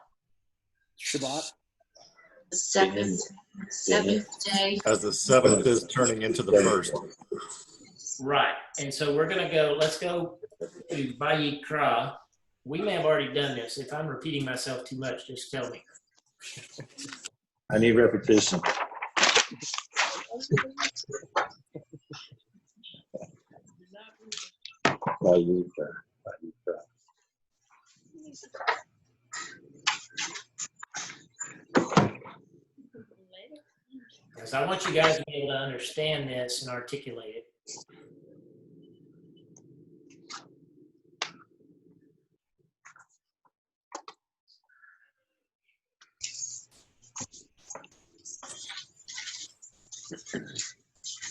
Shabbat. The seventh day. As the 7th is turning into the 1st. Right. And so let's go to Vayikra. We may have already done this. If I'm repeating myself too much, just tell me. I need repetition. Because I want you guys to be able to understand this and articulate it.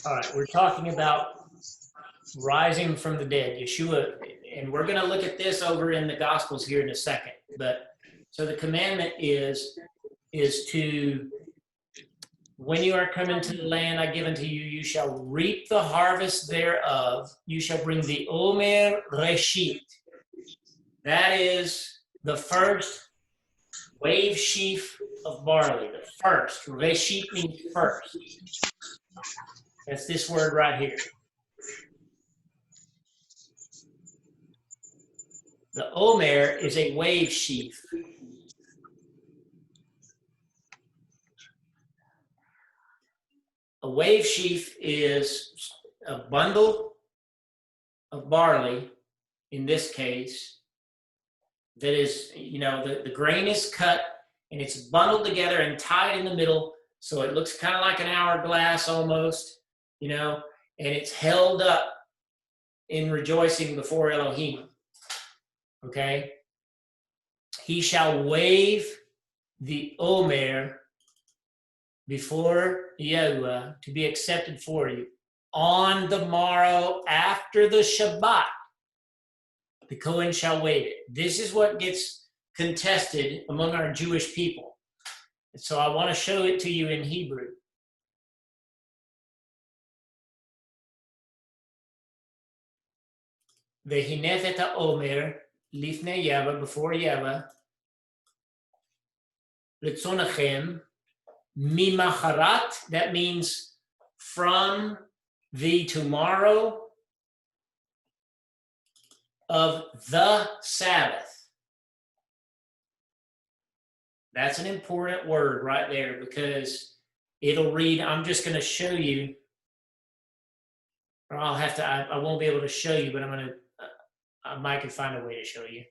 All right, we're talking about rising from the dead, Yeshua, and we're going to look at this over in the Gospels here in a second. But so the commandment is to, when you are coming to the land I give unto you, you shall reap the harvest thereof. You shall bring the Omer Reshit. That is the first wave sheaf of barley. The first. Reshit means first. That's this word right here. The Omer is a wave sheaf. A wave sheaf is a bundle of barley, in this case, that is, the grain is cut and it's bundled together and tied in the middle, so it looks kind of like an hourglass almost, and it's held up in rejoicing before Elohim. Okay? He shall wave the Omer before Yahuwah to be accepted for you. On the morrow after the Shabbat, the Kohen shall wave it. This is what gets contested among our Jewish people. And so I want to show it to you in Hebrew. Vehineth et ha'omer lifnei Yahweh, before Yahweh, Litzonachem, mimacharat, that means from the tomorrow of the Sabbath. That's an important word right there, because it'll read, I'm just going to show you, or I'll have to, I won't be able to show you, but I'm going to, Mike can find a way to show you.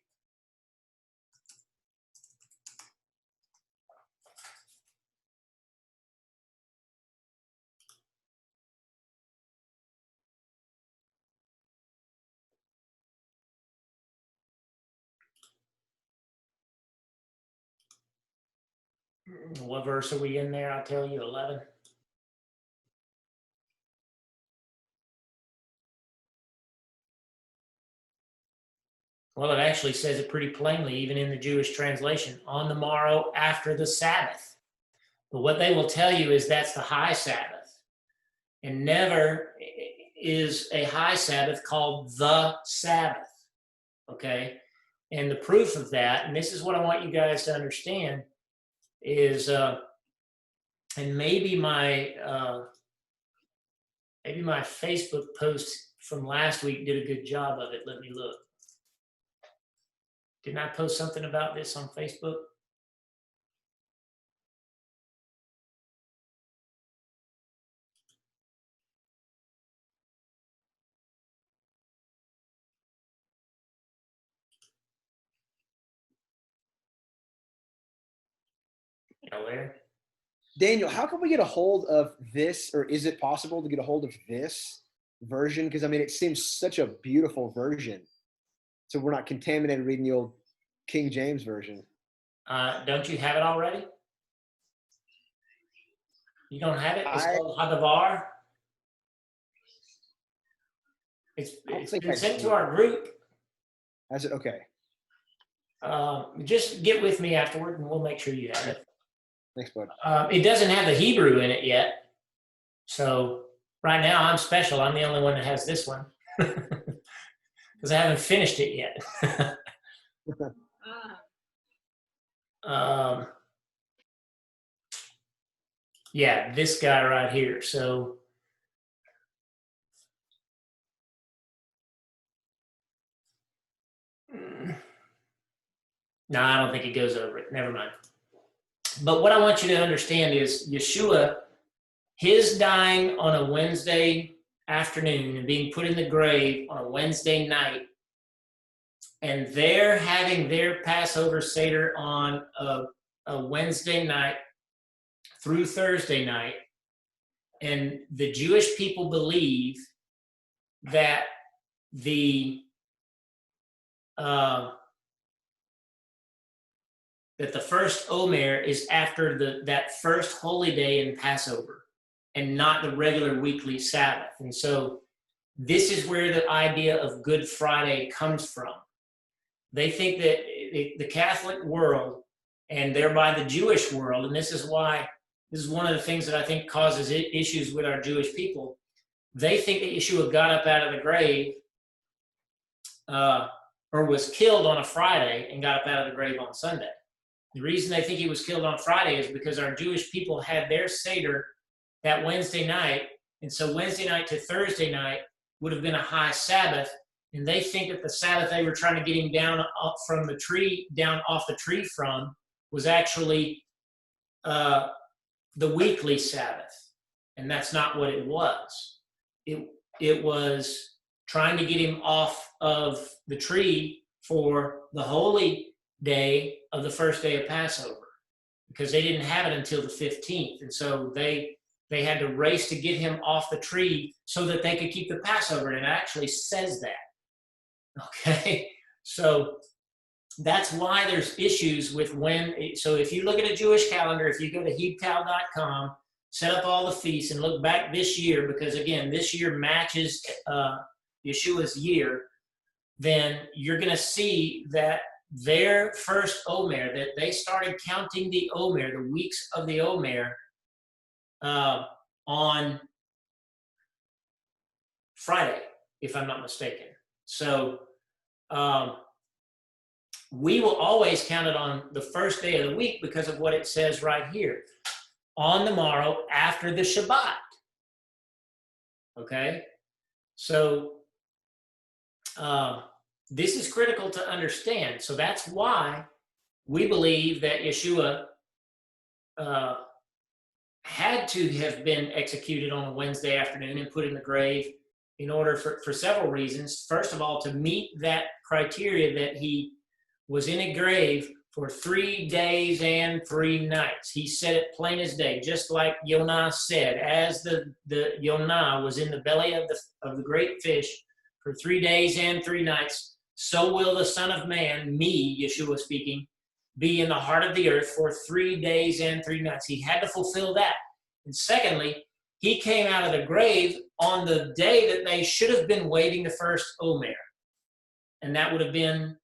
What verse are we in there? I'll tell you, 11. Well, it actually says it pretty plainly, even in the Jewish translation, on the morrow after the Sabbath. But what they will tell you is that's the high Sabbath. And never is a high Sabbath called the Sabbath. Okay? And the proof of that, and this is what I want you guys to understand, is, and maybe my Facebook post from last week did a good job of it. Let me look. Didn't I post something about this on Facebook? Where? Daniel, how can we get a hold of this, or is it possible to get a hold of this version? Because I mean, it seems such a beautiful version. So we're not contaminated reading the old King James version. Don't you have it already? You don't have it? It's called Hadavar. It's been sent to our group. Has it? Okay. Just get with me afterward and we'll make sure you have it. Thanks, bud. It doesn't have the Hebrew in it yet. So right now I'm special. I'm the only one that has this one. Because I haven't finished it yet. Yeah, this guy right here. So no, I don't think it goes over it. Never mind. But what I want you to understand is Yeshua, his dying on a Wednesday afternoon and being put in the grave on a Wednesday night, and they're having their Passover Seder on a Wednesday night through Thursday night, and the Jewish people believe that the first Omer is after that first holy day in Passover and not the regular weekly Sabbath. And so this is where the idea of Good Friday comes from. They think that the Catholic world, and thereby the Jewish world, and this is one of the things that I think causes issues with our Jewish people. They think that Yeshua got up out of the grave or was killed on a Friday and got up out of the grave on Sunday. The reason they think he was killed on Friday is because our Jewish people had their Seder that Wednesday night, and so Wednesday night to Thursday night would have been a high Sabbath, and they think that the Sabbath they were trying to get him down off the tree from was actually the weekly Sabbath, and that's not what it was. It was trying to get him off of the tree for the holy day of the first day of Passover, because they didn't have it until the 15th, and so they they had to race to get him off the tree so that they could keep the Passover. And it actually says that. Okay, so that's why there's issues with when. So if you look at a Jewish calendar, if you go to hebtal.com, set up all the feasts and look back this year, because again, this year matches Yeshua's year, then you're going to see that their first Omer, that they started counting the Omer, the weeks of the Omer, on Friday, if I'm not mistaken. So we will always count it on the first day of the week because of what it says right here. On the morrow after the Shabbat. Okay? So this is critical to understand. So that's why we believe that Yeshua had to have been executed on a Wednesday afternoon and put in the grave in order for several reasons. First of all, to meet that criteria that he was in a grave for 3 days and 3 nights. He said it plain as day, just like Yonah said, as the Yonah was in the belly of the great fish for 3 days and 3 nights, so will the Son of Man, me, Yeshua speaking, be in the heart of the earth for 3 days and 3 nights. He had to fulfill that. And secondly, he came out of the grave on the day that they should have been waiting the first Omer. And that would have been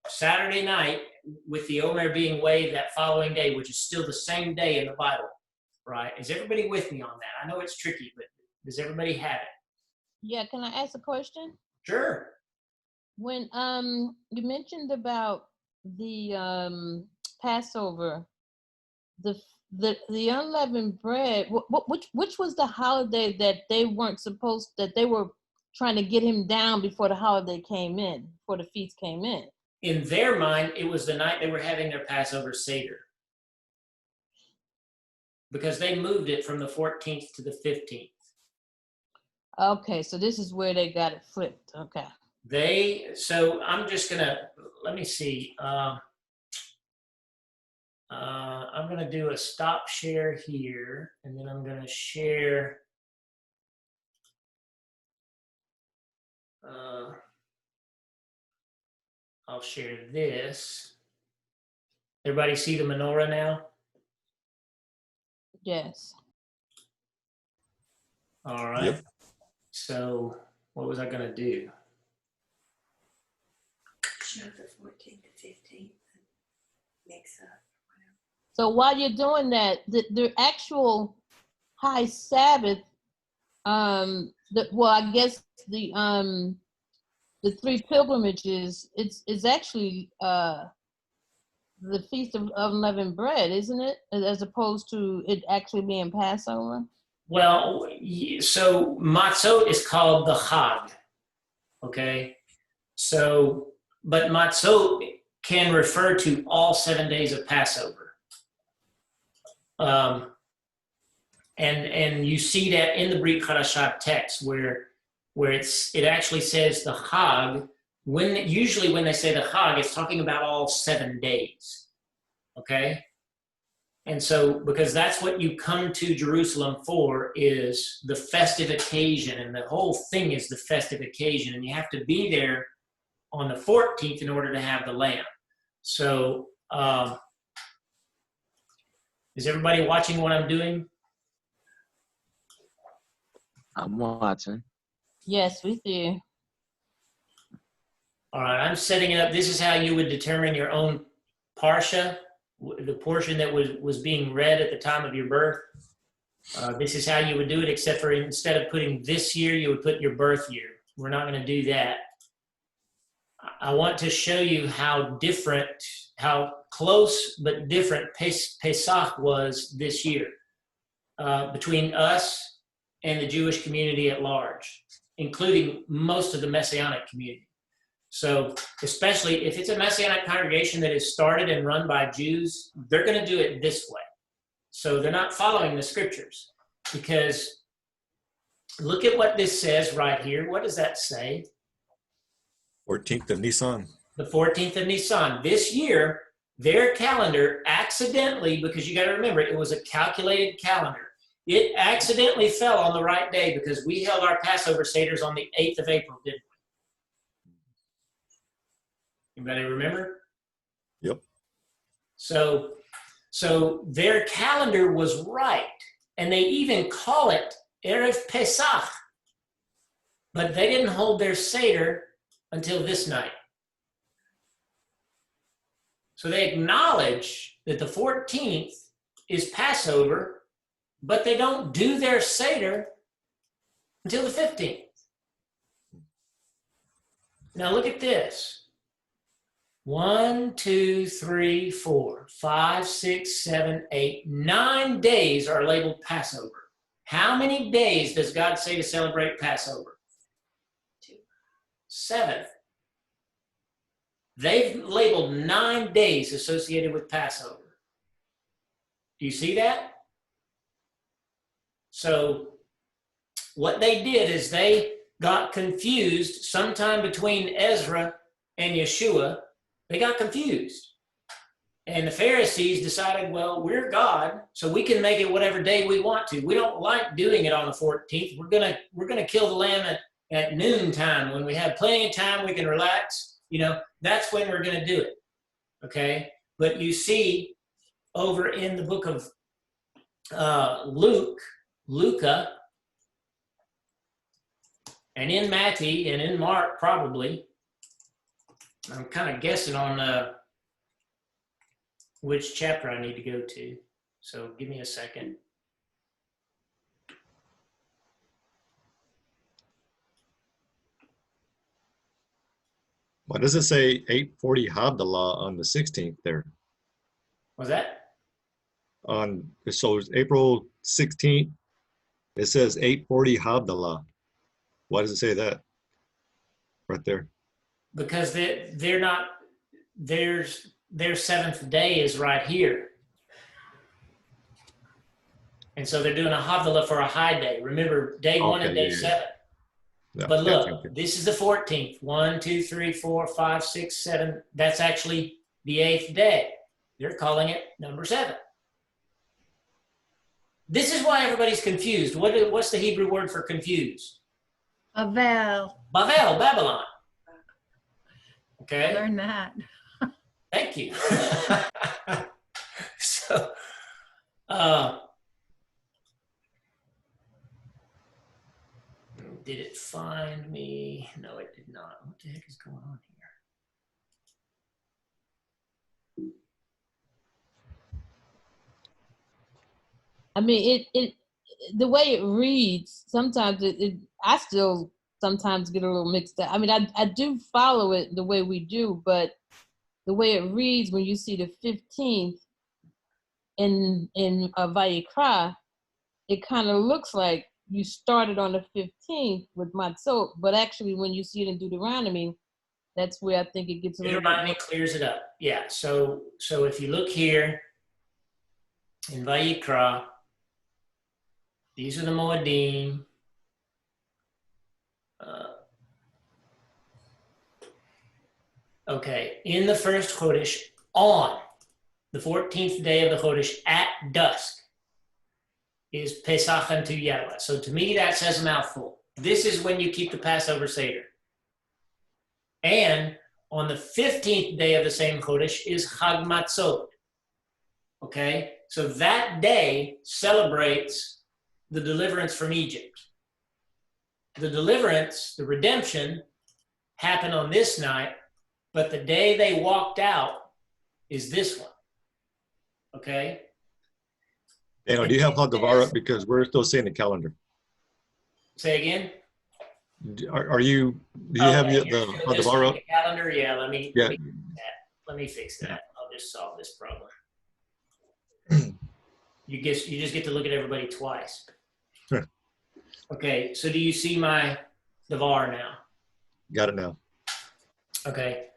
Saturday night, with the Omer being waved that following day, which is still the same day in the Bible, right? Is everybody with me on that? I know it's tricky, but does everybody have it? Yeah, can I ask a question? Sure. When you mentioned about the Passover, the unleavened bread, which was the holiday that they weren't supposed, that they were trying to get him down before the holiday came in, before the feast came in? In their mind, it was the night they were having their Passover Seder, because they moved it from the 14th to the 15th. Okay, so this is where they got it flipped. Okay. So I'm just gonna, let me see. I'm gonna do a stop share here, and then I'm gonna share. I'll share this. Everybody see the menorah now? Yes. All right. Yep. So what was I going to do? Show the 14th to 15th mix up. So while you're doing that, the actual high Sabbath, I guess the 3 pilgrimages, it's actually the Feast of Unleavened Bread, isn't it? As opposed to it actually being Passover? Well, so matzot is called the Chag, okay? So, but matzot can refer to all 7 days of Passover. And you see that in the Brit Chadashah text where it actually says the Chag. Usually when they say the Chag, it's talking about all 7 days, okay? And so, because that's what you come to Jerusalem for, is the festive occasion, and the whole thing is the festive occasion, and you have to be there on the 14th in order to have the lamb. So, is everybody watching what I'm doing? I'm watching. Yes, we do. All right, I'm setting it up. This is how you would determine your own parsha, the portion that was being read at the time of your birth. This is how you would do it, except for instead of putting this year, you would put your birth year. We're not going to do that. I want to show you how close but different Pesakh was this year between us and the Jewish community at large, including most of the Messianic community. So especially if it's a Messianic congregation that is started and run by Jews, they're going to do it this way. So they're not following the scriptures, because look at what this says right here. What does that say? 14th of Nisan. The 14th of Nisan. This year, their calendar accidentally, because you got to remember, it was a calculated calendar. It accidentally fell on the right day because we held our Passover Seders on the 8th of April, didn't we? Anybody remember? Yep. So their calendar was right, and they even call it Erev Pesach, but they didn't hold their Seder until this night. So they acknowledge that the 14th is Passover, but they don't do their Seder until the 15th. Now look at this. 1, 2, 3, 4, 5, 6, 7, 8, 9 days are labeled Passover. How many days does God say to celebrate Passover? 2. 7. They've labeled 9 days associated with Passover. Do you see that? So what they did is they got confused sometime between Ezra and Yeshua. They got confused. And the Pharisees decided, well, we're God, so we can make it whatever day we want to. We don't like doing it on the 14th. We're gonna kill the lamb at noontime when we have plenty of time, we can relax. That's when we're gonna do it. Okay? But you see over in the book of Luca, and in Matthew and in Mark probably, I'm kind of guessing on which chapter I need to go to. So give me a second. Why does it say 8:40 Havdalah on the 16th there? Was that? So it's April 16th. It says 8:40 Havdalah. Why does it say that right there? Because they're not, their seventh day is right here. And so they're doing a Havdalah for a high day. Remember, day 1 and day 7. Yeah, But look, this is the 14th. 1, 2, 3, 4, 5, 6, 7. That's actually the 8th day. They're calling it number 7. This is why everybody's confused. What's the Hebrew word for confused? Avel. Bavel, Babylon. Okay. Learn that. Thank you. So, did it find me? No, it did not. What the heck is going on here? I mean, it the way it reads, sometimes I still sometimes get a little mixed up. I mean, I do follow it the way we do, but the way it reads when you see the 15th in Vayikra, it kind of looks like you started on the 15th with Matzot, but actually when you see it in Deuteronomy, that's where I think it gets a little Deuteronomy clears it up. Yeah. So if you look here in Vayikra, these are the Moedim. Okay, in the first Chodesh, on the 14th day of the Chodesh at dusk is Pesach unto Yahweh. So to me, that says a mouthful. This is when you keep the Passover Seder. And on the 15th day of the same Chodesh is Chag Matzot. Okay, so that day celebrates the deliverance from Egypt. The deliverance, the redemption, happened on this night, but the day they walked out is this one. Okay? Daniel, do you have Havdalah up? Because we're still seeing the calendar. Say again? Do you have the Havdalah up? The calendar? Yeah, let me Yeah. fix that. Let me fix that. I'll just solve this problem. You just get to look at everybody twice. Okay, so do you see my Devar now? Got it now. Okay.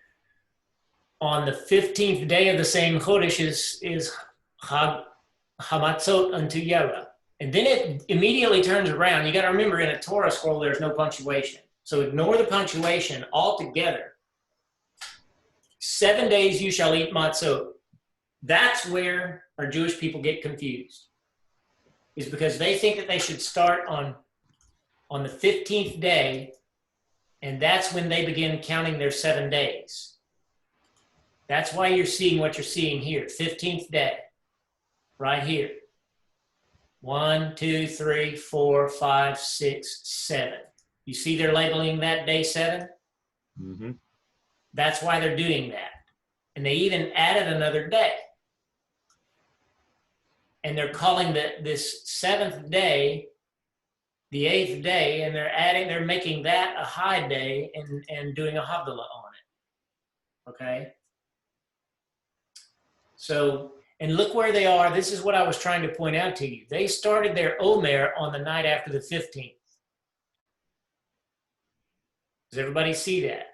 On the 15th day of the same Chodesh is Hamatzot unto Yahweh. And then it immediately turns around. You got to remember, in a Torah scroll, there's no punctuation. So ignore the punctuation altogether. 7 days you shall eat matzot. That's where our Jewish people get confused. is because they think that they should start on the 15th day, and that's when they begin counting their 7 days. That's why you're seeing what you're seeing here, 15th day, right here. 1, 2, 3, 4, 5, 6, 7. You see they're labeling that day 7? Mm-hmm. That's why they're doing that. And they even added another day. And they're calling this 7th day the 8th day, and they're making that a high day and doing a Havdalah on it. Okay? So, and look where they are. This is what I was trying to point out to you. They started their Omer on the night after the 15th. Does everybody see that?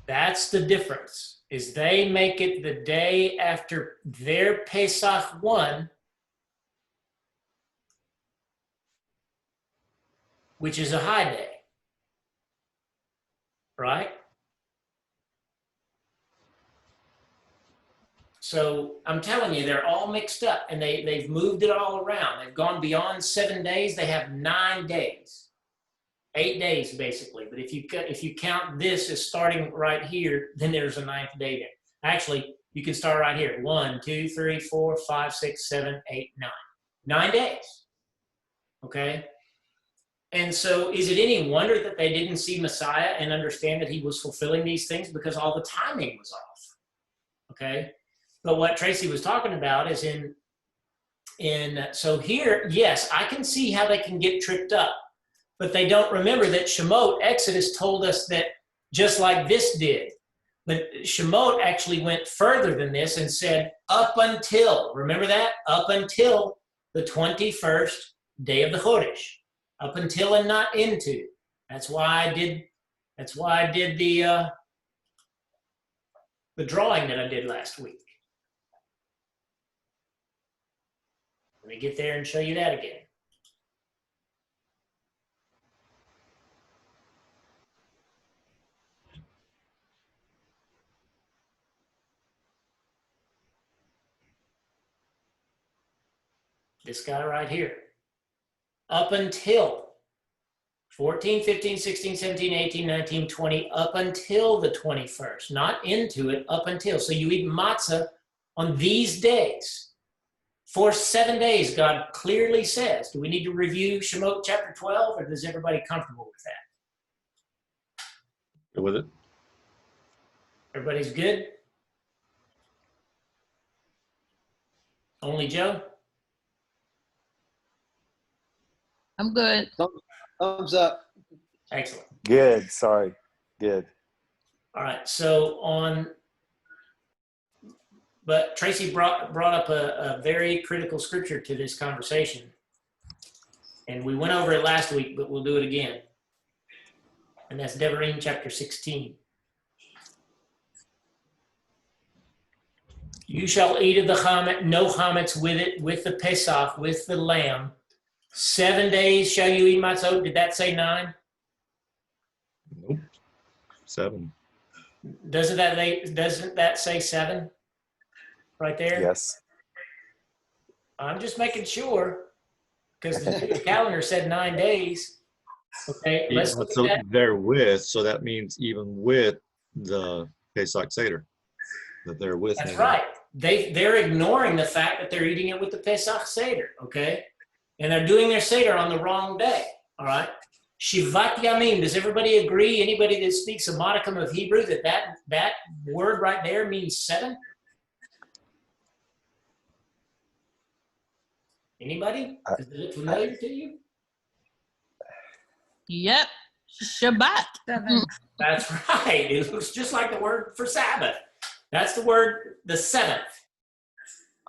That's the difference, is they make it the day after their Pesach 1, which is a high day, right? So I'm telling you, they're all mixed up, and they've moved it all around. They've gone beyond 7 days. They have 9 days, 8 days basically. But if you count this as starting right here, then there's a 9th day there. Actually, you can start right here. 1, 2, 3, 4, 5, 6, 7, 8, 9. 9 days. Okay. And so is it any wonder that they didn't see Messiah and understand that he was fulfilling these things? Because all the timing was off. Okay. But what Tracy was talking about is so here, yes, I can see how they can get tripped up, but they don't remember that Shemot, Exodus told us that just like this did, but Shemot actually went further than this and said up until, remember that? Up until the 21st day of the Chodesh, up until and not into. That's why I did the drawing that I did last week. Let me get there and show you that again. This guy right here. Up until 14, 15, 16, 17, 18, 19, 20, up until the 21st. Not into it, up until. So you eat matzah on these days. For 7 days, God clearly says. Do we need to review Shemot chapter 12, or is everybody comfortable with that? Go with it. Everybody's good? Only Joe? I'm good. Thumbs up. Excellent. Good. Sorry. Good. All right. So but Tracy brought up a very critical scripture to this conversation. And we went over it last week, but we'll do it again. And that's Devarim chapter 16. You shall eat of the chametz, no chametz with it, with the Pesach, with the lamb. 7 days shall you eat matzot. Did that say 9? Nope. 7. Doesn't that say 7? Right there? Yes. I'm just making sure, because the Jewish calendar said 9 days. Okay, let's look at that. Therewith, so that means even with the Pesach Seder, that they're with. That's right. They're ignoring the fact that they're eating it with the Pesach Seder, okay? And they're doing their Seder on the wrong day, all right? Shivat Yamim, does everybody agree? Anybody that speaks a modicum of Hebrew, that word right there means 7? Anybody? Is it familiar to you? Yep. Shabbat. 7. That's right. It looks just like the word for Sabbath. That's the word, the 7th.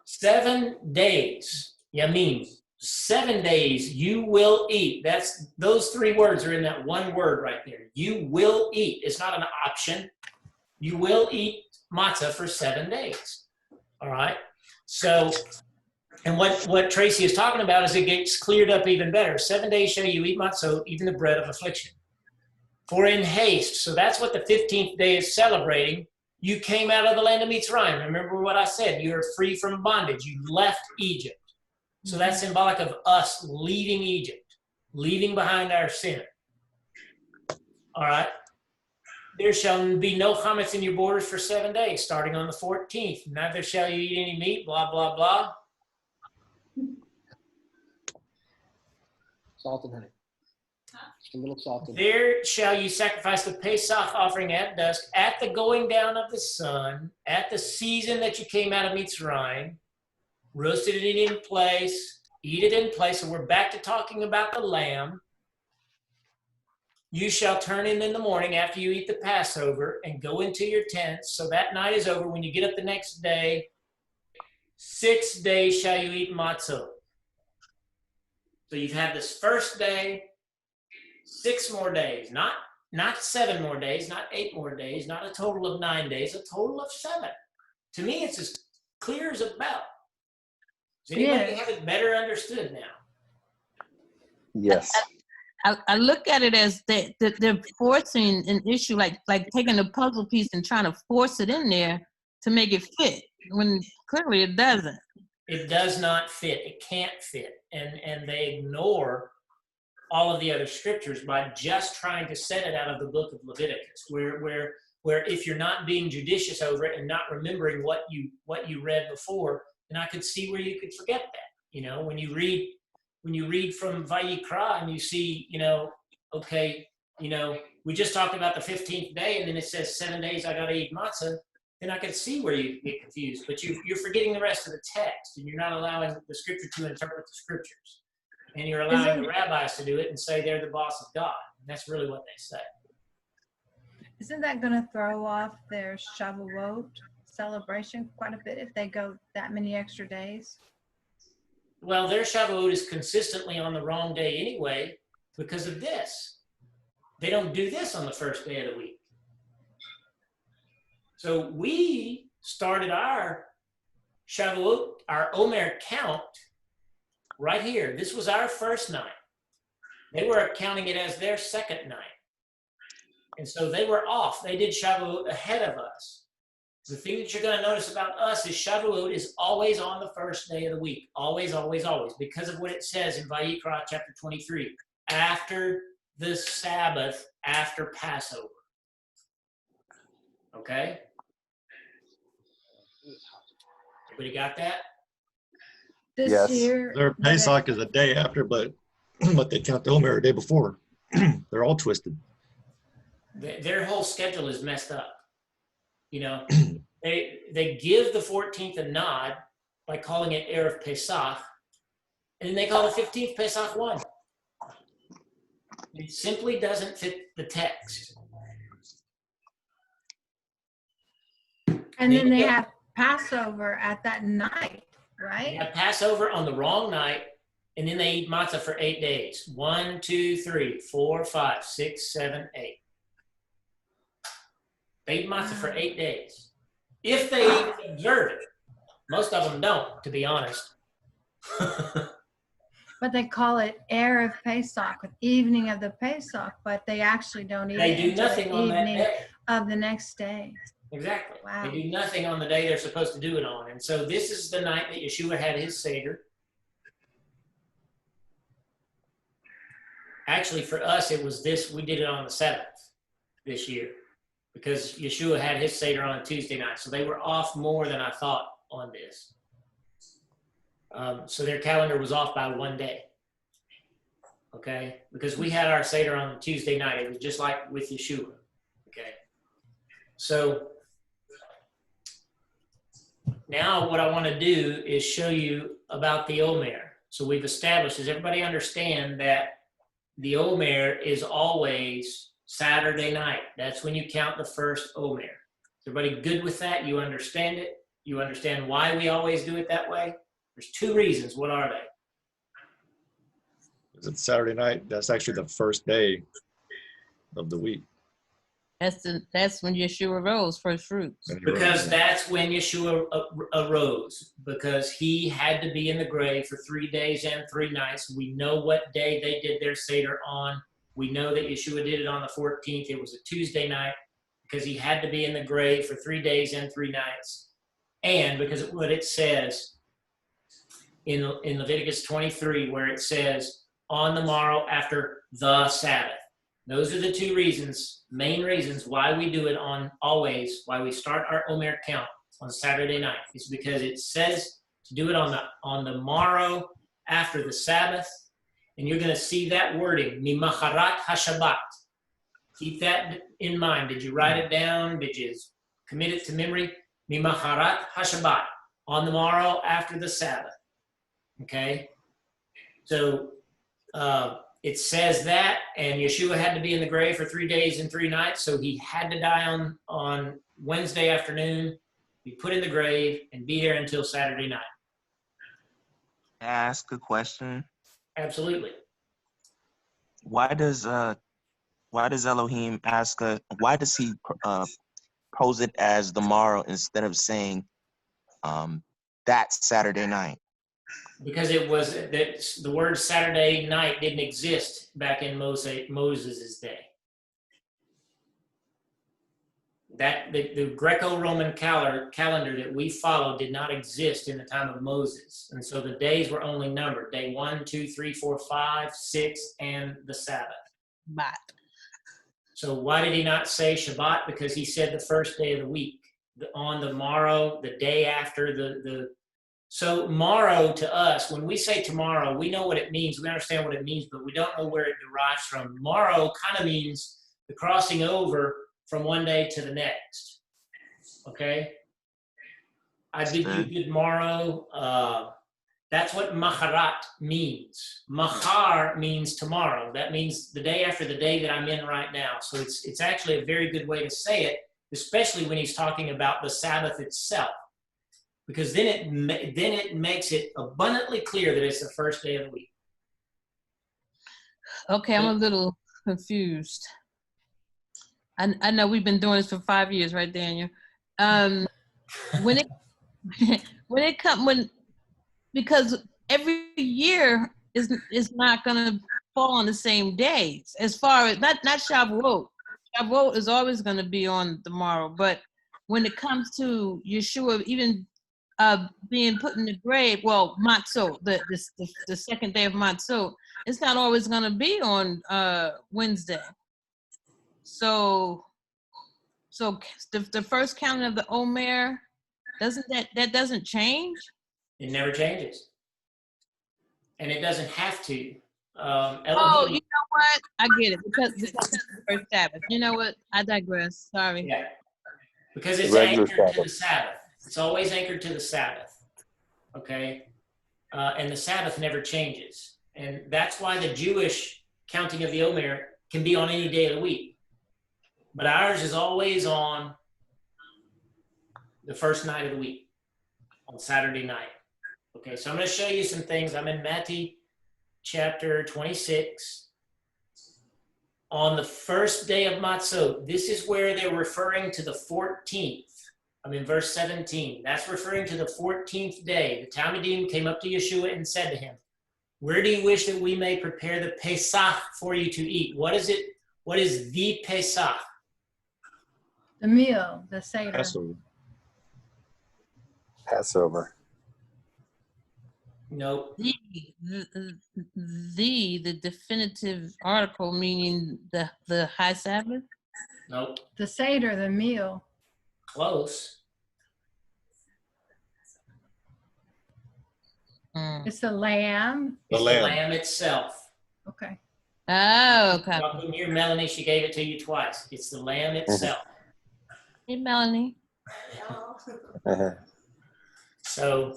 7 days. Yamim. 7 days you will eat. Those 3 words are in that one word right there. You will eat. It's not an option. You will eat matzah for 7 days. All right. So, and what Tracy is talking about is it gets cleared up even better. 7 days shall you eat matzah, even the bread of affliction. For in haste. So that's what the 15th day is celebrating. You came out of the land of Mitzrayim. Remember what I said. You're free from bondage. You left Egypt. So that's symbolic of us leaving Egypt, leaving behind our sin. All right. There shall be no chametz in your borders for 7 days, starting on the 14th. Neither shall you eat any meat, blah, blah, blah. Salt and honey. Just a little salt and There shall you sacrifice the Pesach offering at dusk, at the going down of the sun, at the season that you came out of Mitzrayim. Roasted it in place, eat it in place. So we're back to talking about the lamb. You shall turn in the morning after you eat the Passover and go into your tents. So that night is over. When you get up the next day, 6 days shall you eat matzah. So you've had this first day, 6 more days, not 7 more days, not 8 more days, not a total of 9 days, a total of 7. To me, it's as clear as a bell. Does anybody have it better understood now? Yes. I look at it as they're forcing an issue, like taking a puzzle piece and trying to force it in there to make it fit, when clearly it doesn't. It does not fit. It can't fit. And they ignore all of the other scriptures by just trying to set it out of the book of Leviticus, where if you're not being judicious over it and not remembering what you read before, then I could see where you could forget that. You know, when you read from Vayikra and you see, okay, we just talked about the 15th day and then it says 7 days I got to eat matzah, then I can see where you get confused. But you're forgetting the rest of the text and you're not allowing the scripture to interpret the scriptures. And you're allowing the rabbis to do it and say they're the boss of God. And that's really what they say. Isn't that going to throw off their Shavu'ot celebration quite a bit if they go that many extra days? Well, their Shavuot is consistently on the wrong day anyway because of this. They don't do this on the first day of the week. So we started our Shavuot, our Omer count, right here. This was our first night. They were counting it as their second night. And so they were off. They did Shavuot ahead of us. The thing that you're going to notice about us is Shavuot is always on the first day of the week. Always, always, always. Because of what it says in Vayikra chapter 23. After the Sabbath, after Passover. Okay? Everybody got that? This Yes. year, Their Pesach is a day after, but they count the Omer a day before. They're all twisted. Their whole schedule is messed up. They give the 14th a nod by calling it Erev Pesach, and then they call the 15th Pesach 1. It simply doesn't fit the text. and then they have Passover at that night, right? They have Passover on the wrong night, and then they eat matzah for 8 days. 1, 2, 3, 4, 5, 6, 7, 8. They eat matzah for 8 days. If they even observe it. Most of them don't, to be honest. But they call it Erev Pesach, evening of the Pesach, but they actually don't eat They it do until nothing the on that evening day. of the next day. Exactly. Wow. They do nothing on the day they're supposed to do it on. And so this is the night that Yeshua had his Seder. Actually, for us, it was this, we did it on the 7th this year because Yeshua had his Seder on a Tuesday night. So they were off more than I thought on this. So their calendar was off by 1 day. Okay? Because we had our Seder on Tuesday night. It was just like with Yeshua. Okay? So now what I want to do is show you about the Omer. So we've established, does everybody understand that the Omer is always Saturday night? That's when you count the first Omer. Is everybody good with that? You understand it? You understand why we always do it that way? There's 2 reasons. What are they? It's Saturday night. That's actually the first day of the week. That's when Yeshua rose, first fruits. Because that's when Yeshua arose. Because he had to be in the grave for 3 days and 3 nights. We know what day they did their Seder on. We know that Yeshua did it on the 14th. It was a Tuesday night. because he had to be in the grave for 3 days and 3 nights. And because of what it says in Leviticus 23, where it says, on the morrow after the Sabbath. Those are the two reasons, main reasons why we do it why we start our Omer count on Saturday night. It's because it says to do it on the morrow after the Sabbath. And you're going to see that wording, Mimacharat HaShabbat. Keep that in mind. Did you write it down? Did you commit it to memory? Mimacharat HaShabbat, on the morrow after the Sabbath. Okay? So it says that, and Yeshua had to be in the grave for 3 days and 3 nights, so he had to die on Wednesday afternoon, be put in the grave, and be there until Saturday night. May I ask a question? Absolutely. Why does Elohim ask why does he pose it as the morrow instead of saying that Saturday night? Because it was that the word Saturday night didn't exist back in Moses' day. That the Greco-Roman calendar that we follow did not exist in the time of Moses, and so the days were only numbered: day 1, 2, 3, 4, 5, 6, and the Sabbath. But So why did he not say Shabbat? Because he said the first day of the week, on the morrow, the day after the. So morrow to us, when we say tomorrow, we know what it means. We understand what it means, but we don't know where it derives from. Morrow kind of means the crossing over from one day to the next. Okay? I bid you good morrow. That's what macharat means. Machar means tomorrow. That means the day after the day that I'm in right now. So it's actually a very good way to say it, especially when he's talking about the Sabbath itself. Because then it makes it abundantly clear that it's the first day of the week. okay, I'm a little confused. I know we've been doing this for 5 years, right, Daniel? Because every year is not gonna fall on the same days. As far as not Shavuot. Shavuot is always gonna be on tomorrow, but when it comes to Yeshua, even being put in the grave, well, Matzot, the second day of Matzot, it's not always gonna be on Wednesday. So the first counting of the Omer, that doesn't change? It never changes. And it doesn't have to. Oh, Elohim, you know what? I get it because it's the first Sabbath. You know what? I digress. Sorry. yeah. Because it's Regular anchored to the Sabbath. Sabbath. It's always anchored to the Sabbath. Okay? And the Sabbath never changes. And that's why the Jewish counting of the Omer can be on any day of the week. But ours is always on the first night of the week, on Saturday night. Okay, so I'm going to show you some things. I'm in Matthew chapter 26. On the first day of Matzot, this is where they're referring to the 14th. I'm in verse 17. That's referring to the 14th day. The Talmudim came up to Yeshua and said to him, where do you wish that we may prepare the Pesach for you to eat? What is it? What is the Pesach? The meal, the Seder. Passover. No. The definitive article, meaning the high Sabbath? Nope. The Seder, the meal. Close. It's the lamb. It's the lamb itself. Okay. Oh, okay. Welcome here, Melanie. She gave it to you twice. It's the lamb itself. Hey, Melanie. So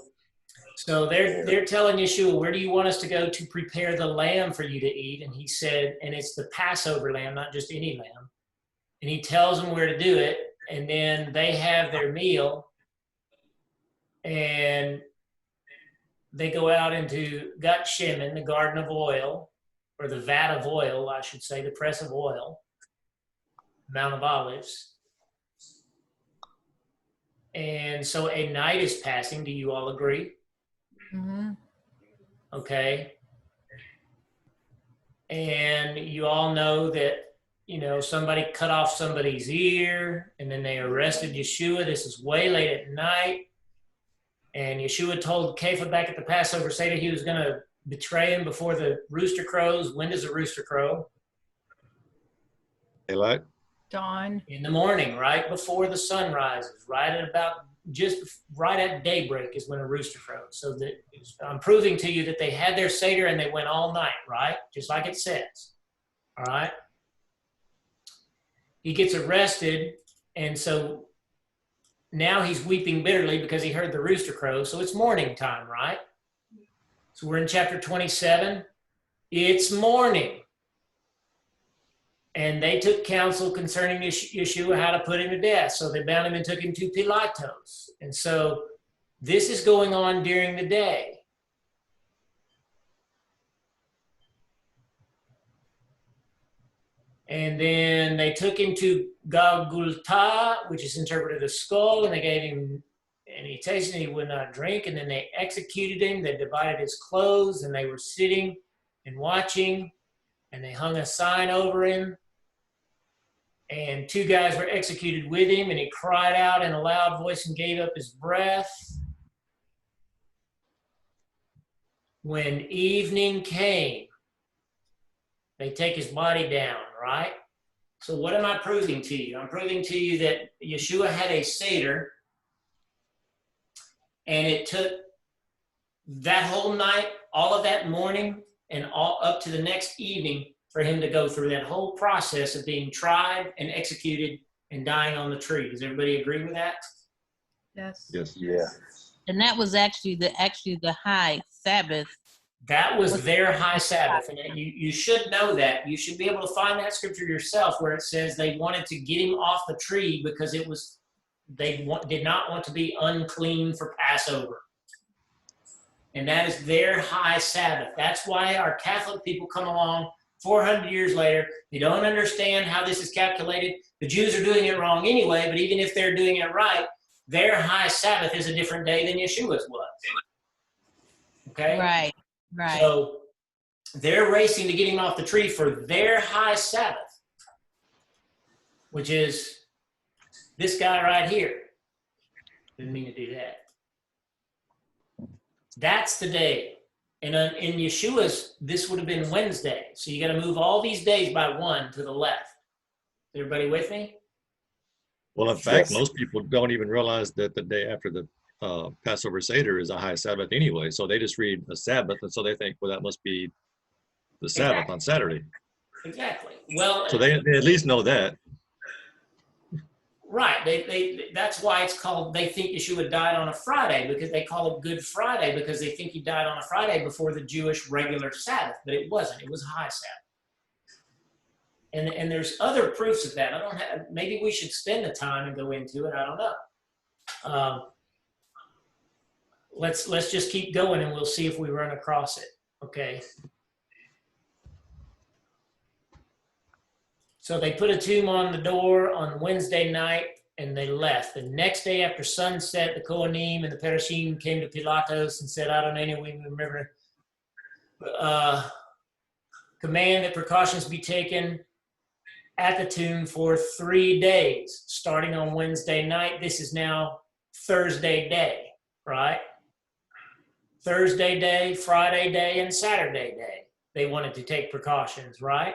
they're telling Yeshua, where do you want us to go to prepare the lamb for you to eat? And he said, and it's the Passover lamb, not just any lamb. And he tells them where to do it. And then they have their meal. And they go out into Gut Shemin, the garden of oil, or the vat of oil, I should say, the press of oil, Mount of Olives. And so a night is passing. Do you all agree? Mm-hmm. Okay. And you all know that, somebody cut off somebody's ear, and then they arrested Yeshua. This is way late at night. And Yeshua told Kepha back at the Passover Seder he was going to betray him before the rooster crows. When does a rooster crow? Daylight. Dawn. In the morning, right before the sun rises, right at daybreak is when a rooster crows. So that I'm proving to you that they had their Seder and they went all night, right? Just like it says. All right. He gets arrested, and so now he's weeping bitterly because he heard the rooster crow. So it's morning time, right? So we're in chapter 27. It's morning. And they took counsel concerning Yeshua how to put him to death. So they bound him and took him to Pilatos. And so this is going on during the day. And then they took him to Golgotha, which is interpreted as skull, and they gave him, and he tasted and he would not drink. And then they executed him. They divided his clothes, and they were sitting and watching, and they hung a sign over him. And 2 guys were executed with him, and he cried out in a loud voice and gave up his breath. When evening came, they take his body down, right? So what am I proving to you? I'm proving to you that Yeshua had a Seder, and it took that whole night, all of that morning, and all up to the next evening for him to go through that whole process of being tried and executed and dying on the tree. Does everybody agree with that? Yes. Yes. Yeah. And that was actually the high Sabbath. That was their high Sabbath. And you should know that. You should be able to find that scripture yourself where it says they wanted to get him off the tree because did not want to be unclean for Passover. And that is their high Sabbath. That's why our Catholic people come along 400 years later. They don't understand how this is calculated. The Jews are doing it wrong anyway, but even if they're doing it right, their high Sabbath is a different day than Yeshua's was. Okay? Right. So they're racing to get him off the tree for their high Sabbath, which is this guy right here. Didn't mean to do that. That's the day. And in Yeshua's, this would have been Wednesday. So you got to move all these days by 1 to the left. Is everybody with me? Well, in fact, most people don't even realize that the day after the Passover Seder is a high Sabbath anyway. So they just read a Sabbath, and so they think, well, that must be the Sabbath on Saturday. Exactly. Well, so they at least know that. Right. They that's why it's called, they think Yeshua died on a Friday, because they call it Good Friday, because they think he died on a Friday before the Jewish regular Sabbath, but it wasn't. It was high Sabbath. And there's other proofs of that. I don't have, maybe we should spend the time and go into it. I don't know. Let's just keep going and we'll see if we run across it. Okay. So they put a tomb on the door on Wednesday night and they left. The next day after sunset, the Kohanim and the Perishim came to Pilatos and said, I don't know, we remember, command that precautions be taken at the tomb for 3 days, starting on Wednesday night. This is now Thursday day, right? Thursday day, Friday day, and Saturday day. They wanted to take precautions, right?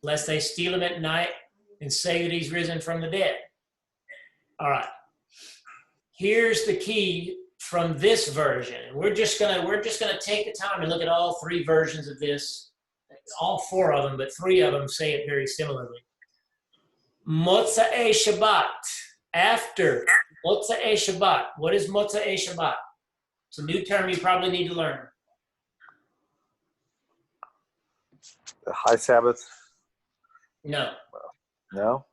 Lest they steal him at night and say that he's risen from the dead. All right. Here's the key from this version. We're just gonna take the time and look at all 3 versions of this. All 4 of them, but 3 of them say it very similarly. Motzei Shabbat. After Motzei Shabbat. What is Motzei Shabbat? It's a new term you probably need to learn. The high Sabbath? No. No?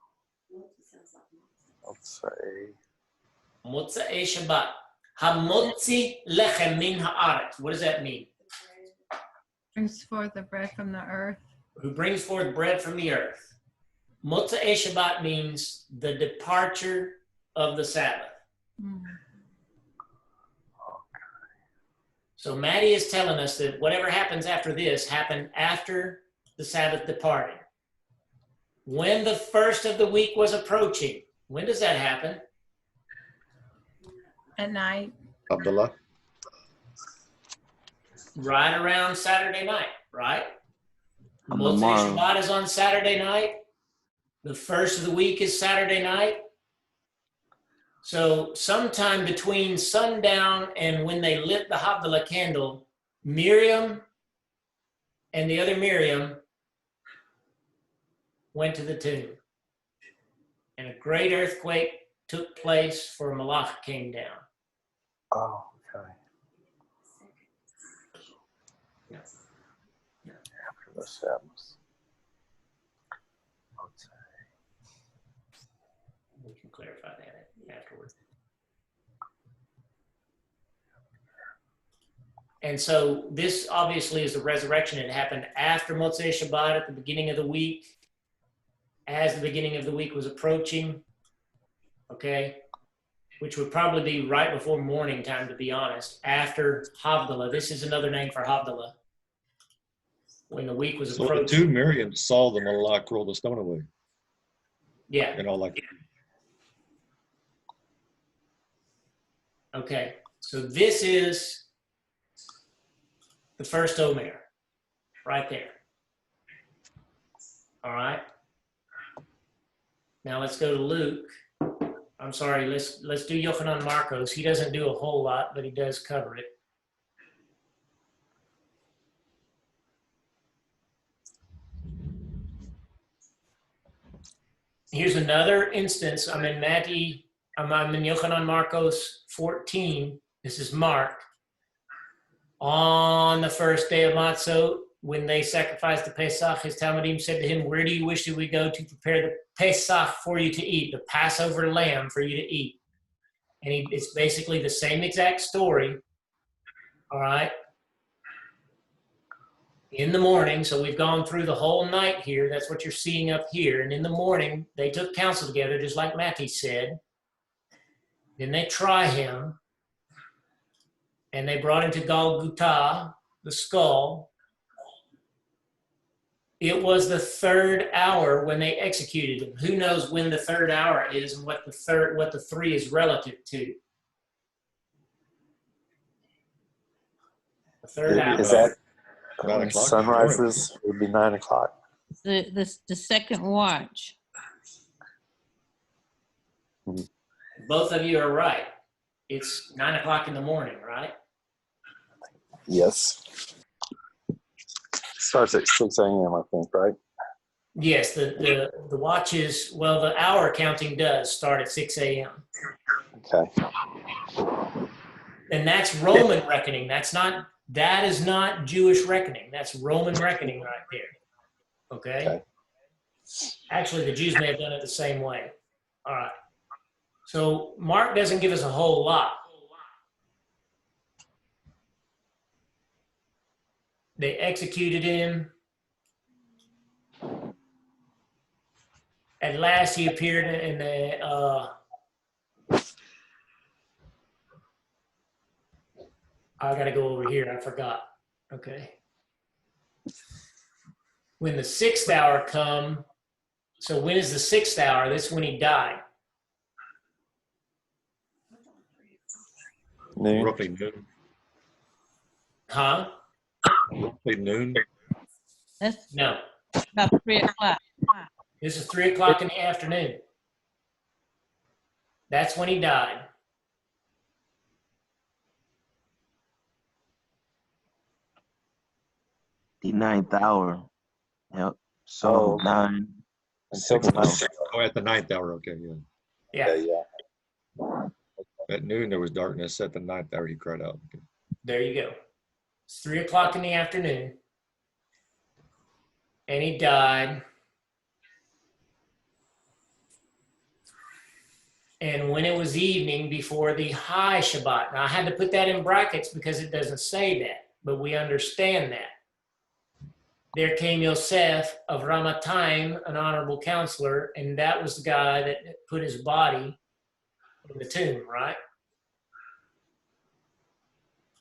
Let's say. Motzei Shabbat. Hamotzi lechem min haaretz. What does that mean? Brings forth the bread from the earth. Who brings forth bread from the earth. Motzei Shabbat means the departure of the Sabbath. So Maddie is telling us that whatever happens after this happened after the the Sabbath departed. When the first of the week was approaching, when does that happen? At night. Abdullah. Right around Saturday night, right? On the Motzei morrow. Shabbat is on Saturday night. The first of the week is Saturday night. So sometime between sundown and when they lit the Havdalah candle, Miriam and the other Miriam went to the tomb. And a great earthquake took place, for Malach came down. Oh, okay. After this happens. We can clarify that afterwards. And so this obviously is the resurrection. It happened after Motzei Shabbat at the beginning of the week, as the beginning of the week was approaching, okay? Which would probably be right before morning time, to be honest, after Havdalah. This is another name for Havdalah. When the week was So the approaching. two Miriam saw the Malach roll the stone away. Yeah. You know, like Okay. So this is the first Omer, right there. All right. Now let's go to Luke. I'm sorry, let's do Yochanan Marcos. He doesn't do a whole lot, but he does cover it. Here's another instance. I'm in Yochanan Marcos 14. This is Mark. On the first day of Matzot, when they sacrificed the Pesach, his Talmudim said to him, "Where do you wish that we go to prepare the Pesach for you to eat, the Passover lamb for you to eat?" And it's basically the same exact story, all right? In the morning, so we've gone through the whole night here. That's what you're seeing up here. And in the morning, they took counsel together, just like Matthew said. Then they try him. And they brought him to Golgotha, the skull. It was the third hour when they executed him. Who knows when the third hour is and what the three is relative to? The third hour. Is that 9 when o'clock? sun rises? It would be 9 o'clock. The second watch. Both of you are right. It's 9 o'clock in the morning, right? Yes. Starts at 6 a.m., I think, right? Yes, the watch is, well, the hour counting does start at 6 a.m. Okay. And that's Roman reckoning. That is not Jewish reckoning. That's Roman reckoning right there. Okay? Actually, the Jews may have done it the same way. All right. So Mark doesn't give us a whole lot. They executed him. At last, he appeared in the. I got to go over here. I forgot. Okay. When the 6th hour come, so when is the 6th hour? That's when he died. Noon. roughly noon. Huh? Roughly noon. That's No. about 3 o'clock. This is 3 o'clock in the afternoon. That's when he died. The 9th hour. Yep. So Oh. 9. Until the 9th. Oh, at the 9th hour. Okay, yeah. Yeah. At noon there was darkness. At the 9th hour he cried out. Okay. There you go. It's 3 o'clock in the afternoon. And he died. And when it was evening before the high Shabbat. Now I had to put that in brackets because it doesn't say that, but we understand that. There came Yosef of Ramatayim, an honorable counselor, and that was the guy that put his body in the tomb, right?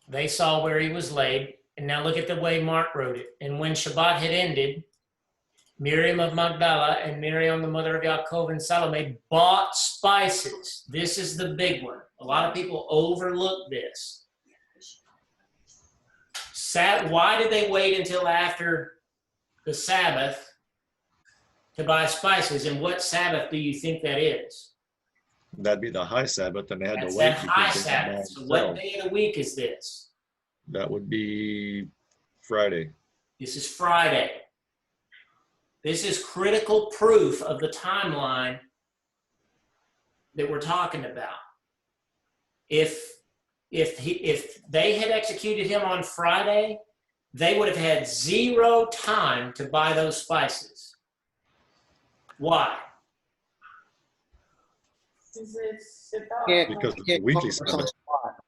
They saw where he was laid. And now look at the way Mark wrote it. And when Shabbat had ended, Miriam of Magdala and Miriam, the mother of Yaakov and Salome, bought spices. This is the big one. A lot of people overlook this. Why did they wait until after the Sabbath to buy spices? And what Sabbath do you think that is? That'd be the high Sabbath, and they had That's to wait that high because they Sabbath. had So what day of the week is this? That would be Friday. This is Friday. This is critical proof of the timeline that we're talking about. If they had executed him on Friday, they would have had 0 time to buy those spices. Why? Because it's a weekly Sabbath.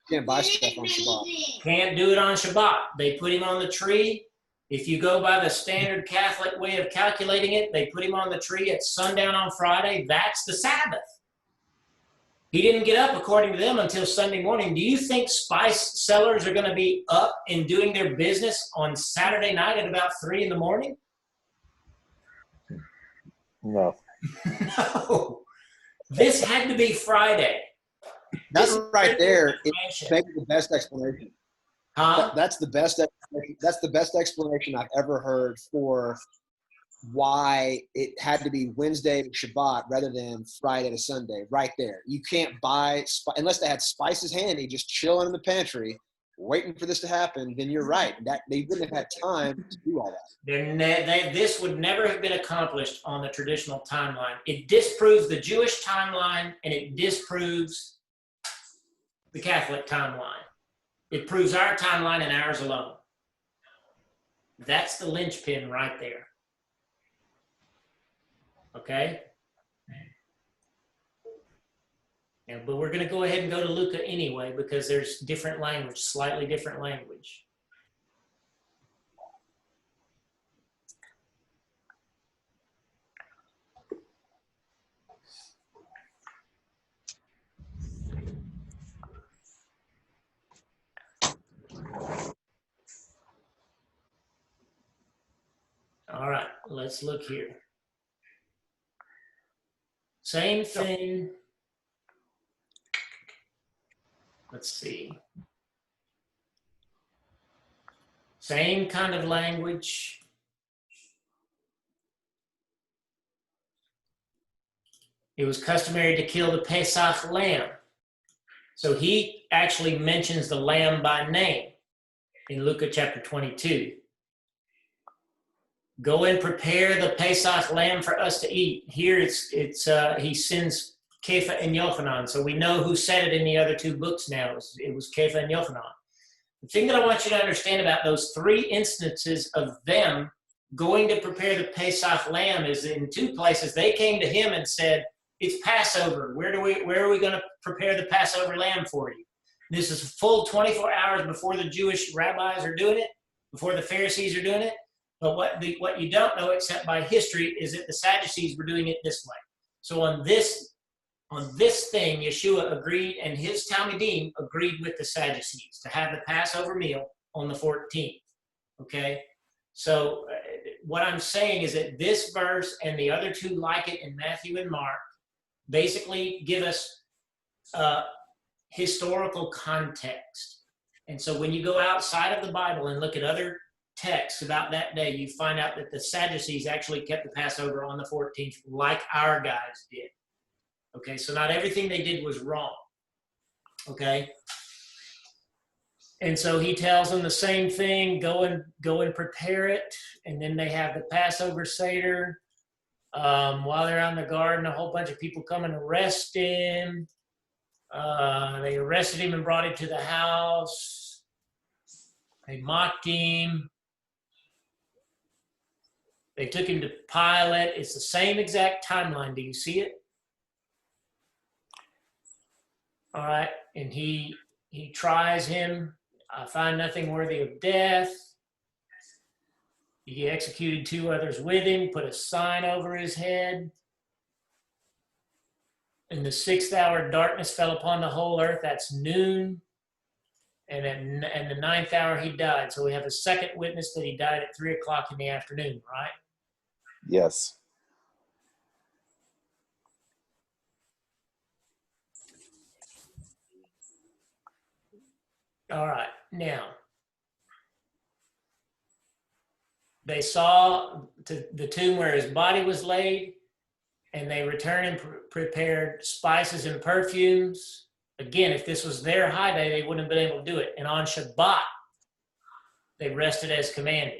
Can't buy stuff on Shabbat. Can't do it on Shabbat. They put him on the tree. If you go by the standard Catholic way of calculating it, they put him on the tree at sundown on Friday. That's the Sabbath. He didn't get up, according to them, until Sunday morning. Do you think spice sellers are going to be up and doing their business on Saturday night at about 3 a.m? No. No. This had to be Friday. That right there is maybe the best explanation. Huh? That's the best explanation. That's the best explanation I've ever heard for why it had to be Wednesday to Shabbat rather than Friday to Sunday. Right there, you can't buy unless they had spices handy, just chilling in the pantry, waiting for this to happen. Then you're right. That they wouldn't have had time to do all that. This would never have been accomplished on the traditional timeline. It disproves the Jewish timeline, and it disproves the Catholic timeline. It proves our timeline and ours alone. That's the linchpin right there. Okay? But we're going to go ahead and go to Luca anyway because there's different language, slightly different language. All right, let's look here. Same thing. Let's see. Same kind of language. It was customary to kill the Pesach lamb. So he actually mentions the lamb by name in Luke chapter 22. Go and prepare the Pesach lamb for us to eat. Here he sends Kepha and Yochanan. So we know who said it in the other 2 books now. It was Kepha and Yochanan. The thing that I want you to understand about those 3 instances of them going to prepare the Pesach lamb is in 2 places. They came to him and said, it's Passover. Where are we going to prepare the Passover lamb for you? This is a full 24 hours before the Jewish rabbis are doing it, before the Pharisees are doing it. But what you don't know, except by history, is that the Sadducees were doing it this way. So on this thing, Yeshua agreed, and his Talmudim agreed with the Sadducees to have the Passover meal on the 14th. Okay? So what I'm saying is that this verse and the other 2 like it in Matthew and Mark basically give us historical context. And so when you go outside of the Bible and look at other texts about that day, you find out that the Sadducees actually kept the Passover on the 14th like our guys did. Okay, so not everything they did was wrong. Okay? And so he tells them the same thing, go and prepare it. And then they have the Passover Seder. While they're out in the garden, a whole bunch of people come and arrest him. They arrested him and brought him to the house. They mocked him. They took him to Pilate. It's the same exact timeline. Do you see it? All right. And he tries him. I find nothing worthy of death. He executed 2 others with him, put a sign over his head. In the 6th hour, darkness fell upon the whole earth. That's noon. And in the 9th hour, he died. So we have a second witness that he died at 3 o'clock in the afternoon, right? Yes. All right. Now, they saw to the tomb where his body was laid, and they returned and prepared spices and perfumes. Again, if this was their high day, they wouldn't have been able to do it. And on Shabbat, they rested as commanded.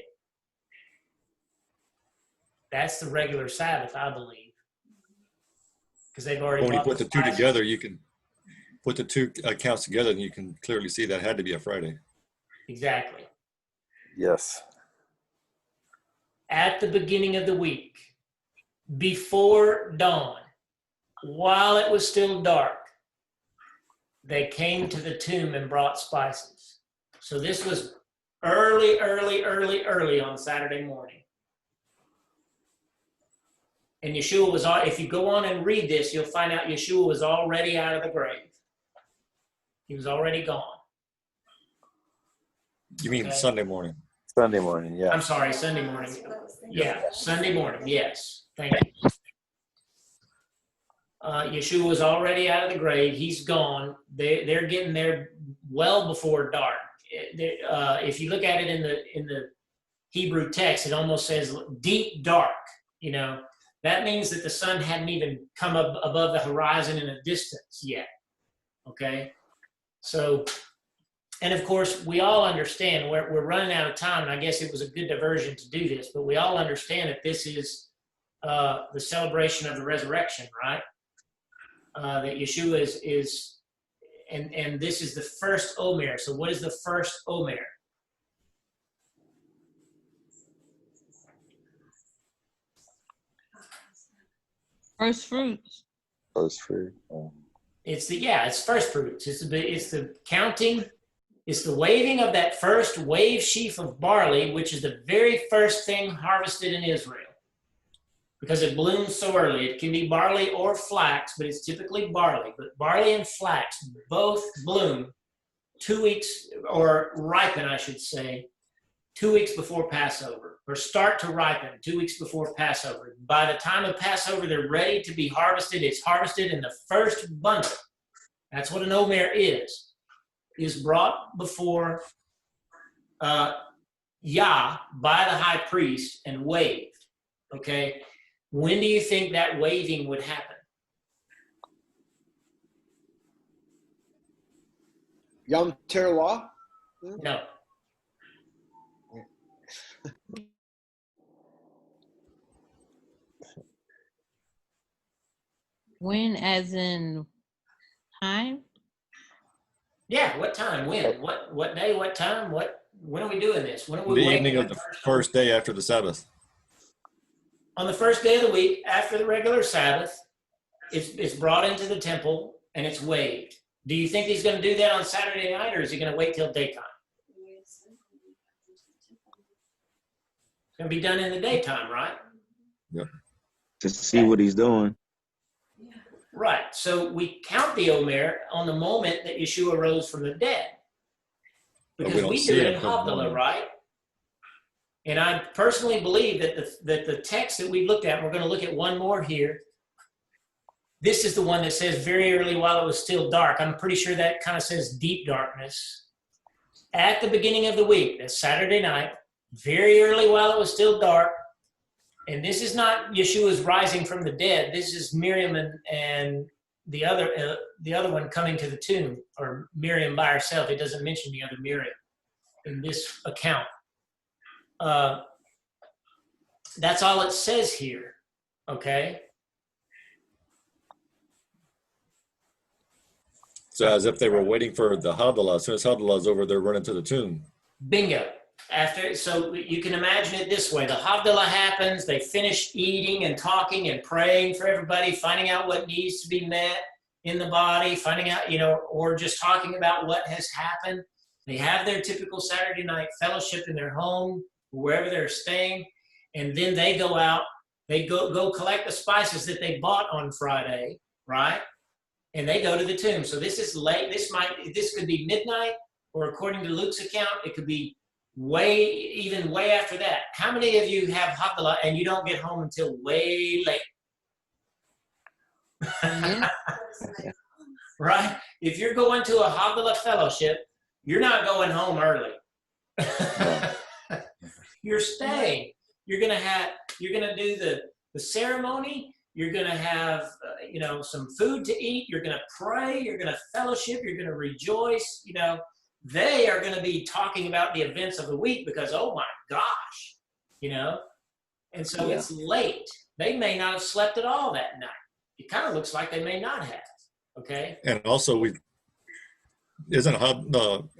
That's the regular Sabbath, I believe. Because they've already When you bought put the two spices. together, you can put the two accounts together, and you can clearly see that had to be a Friday. Exactly. Yes. At the beginning of the week, before dawn, while it was still dark, they came to the tomb and brought spices. So this was early on Saturday morning. And Yeshua was, if you go on and read this, you'll find out Yeshua was already out of the grave. He was already gone. You mean Okay. Sunday morning? Sunday morning, yeah. I'm sorry, Sunday morning. Yeah, Sunday morning, yes. Thank you. Yeshua was already out of the grave. He's gone. They're getting there well before dark. If you look at it in the Hebrew text, it almost says deep dark. You know, that means that the sun hadn't even come up above the horizon in a distance yet. Okay, so, and of course, we all understand we're running out of time, and I guess it was a good diversion to do this, but we all understand that this is the celebration of the resurrection, right? That Yeshua is and this is the first Omer. So what is the first Omer? First fruits. First fruit. It's first fruits. It's the counting. It's the waving of that first wave sheaf of barley, which is the very first thing harvested in Israel. Because it blooms so early. It can be barley or flax, but it's typically barley. But barley and flax both bloom 2 weeks, or ripen, I should say, 2 weeks before Passover, or start to ripen 2 weeks before Passover. By the time of Passover, they're ready to be harvested. It's harvested in the first bundle. That's what an Omer is brought before Yah by the high priest and waved, okay? When do you think that waving would happen? Yom Teruah? No. When, as in time? Yeah, what time? When? What day? What time? When are we doing this? When are we The waking evening up of the first day after the Sabbath. On the first day of the week, after the regular Sabbath, it's brought into the temple and it's waved. Do you think he's going to do that on Saturday night, or is he going to wait till daytime? It's going to be done in the daytime, right? Yep. To see what he's doing. Right. So we count the Omer on the moment that Yeshua rose from the dead. Because we do it in Havdalah, right? And I personally believe that the text that we looked at, we're going to look at one more here. This is the one that says very early while it was still dark. I'm pretty sure that kind of says deep darkness. At the beginning of the week, that's Saturday night, very early while it was still dark. And this is not Yeshua's rising from the dead. This is Miriam and the other one coming to the tomb, or Miriam by herself. It doesn't mention the other Miriam in this account. That's all it says here, okay? So as if they were waiting for the Havdalah. As soon as Havdalah is over, they're running to the tomb. Bingo. So you can imagine it this way. The Havdalah happens. They finish eating and talking and praying for everybody, finding out what needs to be met in the body, finding out, or just talking about what has happened. They have their typical Saturday night fellowship in their home, wherever they're staying, and then they go out. They go collect the spices that they bought on Friday, right? And they go to the tomb. So this is late. This could be midnight, or according to Luke's account, it could be even way after that. How many of you have Havdalah and you don't get home until way late? Yeah. Right? If you're going to a Havdalah fellowship, you're not going home early. You're staying. You're gonna do the ceremony. You're gonna have some food to eat. You're gonna pray. You're gonna fellowship. You're gonna rejoice. They are gonna be talking about the events of the week because, oh my gosh, and so it's late. They may not have slept at all that night. It kind of looks like they may not have. Okay. And also isn't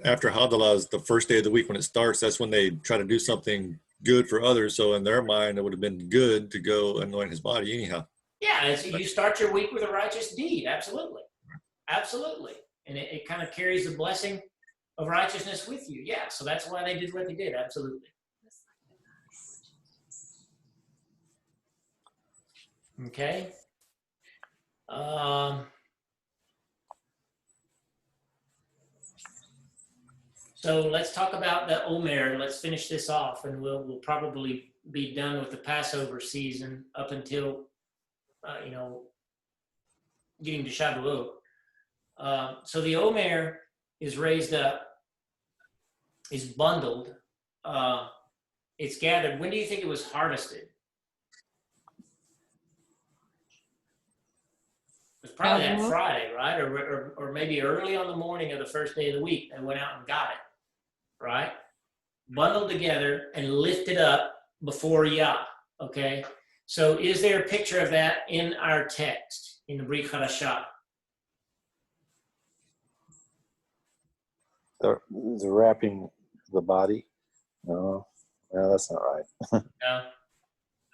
after Havdalah is the first day of the week when it starts. That's when they try to do something good for others. So in their mind, it would have been good to go anoint his body anyhow. Yeah, you start your week with a righteous deed. Absolutely. And it kind of carries the blessing of righteousness with you. Yeah, so that's why they did what they did. Absolutely. Okay. So let's talk about the Omer. Let's finish this off, and we'll probably be done with the Passover season up until getting to Shavu'ot. So the Omer is raised up, is bundled, it's gathered. When do you think it was harvested? It was probably that Friday, right? Or maybe early on the morning of the first day of the week, they went out and got it. Right? Bundled together and lifted up before Yah. Okay? So is there a picture of that in our text, in the Brit Hadashah? The wrapping the body? No, that's not right.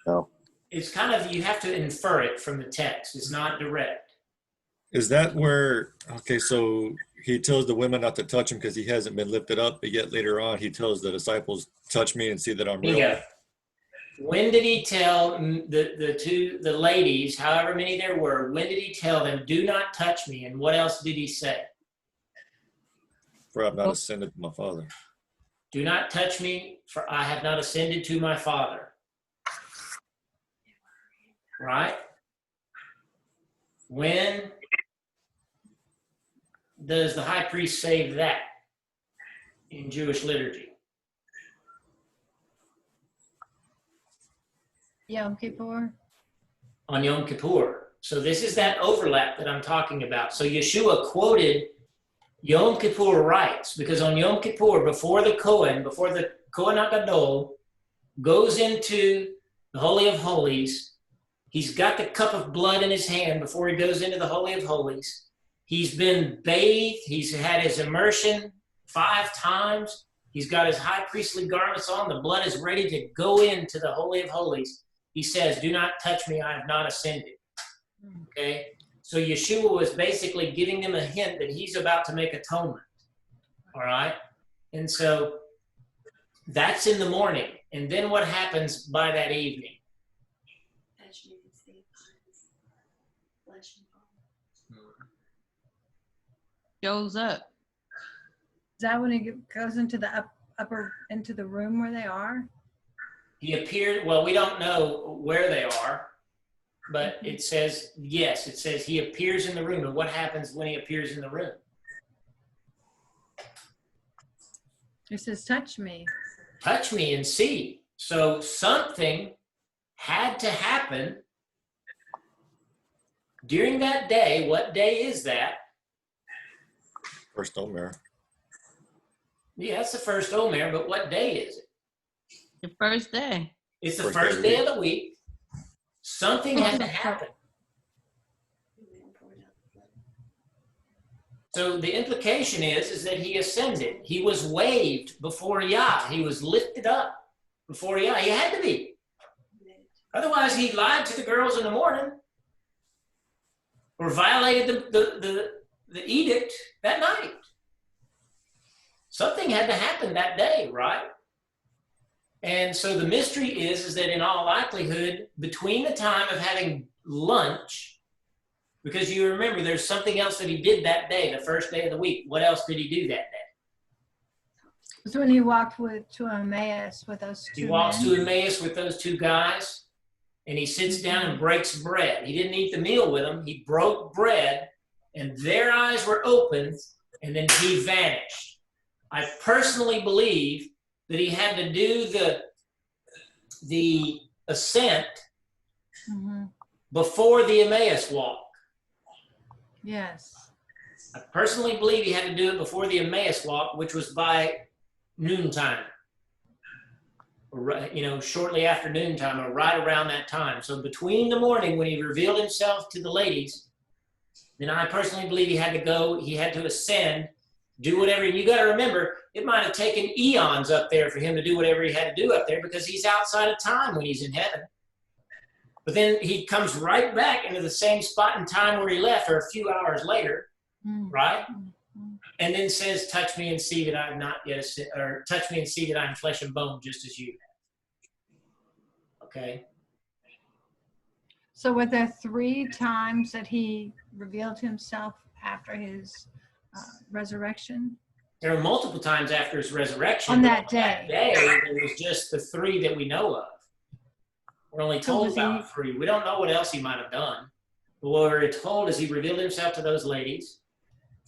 No. It's kind of, you have to infer it from the text. It's not direct. Is that where, okay, so he tells the women not to touch him because he hasn't been lifted up, but yet later on he tells the disciples, touch me and see that I'm real. Yeah. When did he tell the ladies, however many there were, when did he tell them, do not touch me? And what else did he say? For I have not ascended to my Father. Do not touch me, for I have not ascended to my Father. Right? When does the high priest say that in Jewish liturgy? Yom Kippur. On Yom Kippur. So this is that overlap that I'm talking about. So Yeshua quoted Yom Kippur rites, because on Yom Kippur, before the Kohen HaGadol goes into the Holy of Holies, he's got the cup of blood in his hand before he goes into the Holy of Holies. He's been bathed. He's had his immersion 5 times. He's got his high priestly garments on. The blood is ready to go into the Holy of Holies. He says, do not touch me. I have not ascended. Okay? So Yeshua was basically giving them a hint that he's about to make atonement. All right? And so that's in the morning. And then what happens by that evening? Shows up. Is that when he goes into the into the room where they are? He appeared, well, we don't know where they are, but it says, yes, it says he appears in the room. And what happens when he appears in the room? It says, touch me. Touch me and see. So something had to happen during that day. What day is that? First Omer. Yeah, it's the first Omer, but what day is it? The first day. It's the first day of the week. Something had to happen. So the implication is that he ascended. He was waved before Yah. He was lifted up before Yah. He had to be. Otherwise, he lied to the girls in the morning or violated the edict that night. Something had to happen that day, right? And so the mystery is that in all likelihood, between the time of having lunch, because you remember there's something else that he did that day, the first day of the week. What else did he do that day? It's when he walked to Emmaus with those two He walks men. to Emmaus with those two guys, and he sits down and breaks bread. He didn't eat the meal with them. He broke bread, and their eyes were opened, and then he vanished. I personally believe that he had to do the ascent before the Emmaus walk. Yes. I personally believe he had to do it before the Emmaus walk, which was by noontime, or, shortly after noontime, or right around that time. So between the morning when he revealed himself to the ladies, then I personally believe he had to go, he had to ascend, do whatever. And you got to remember, it might have taken eons up there for him to do whatever he had to do up there, because he's outside of time when he's in heaven. But then he comes right back into the same spot and time where he left, or a few hours later, right? And then says, touch me and see that I have not yet, or touch me and see that I am flesh and bone, just as you have. Okay? So were there 3 times that he revealed himself after his resurrection? There are multiple times after his resurrection. On that day. There was just the 3 that we know of. We're only told about 3. We don't know what else he might have done. But what we're told is he revealed himself to those ladies.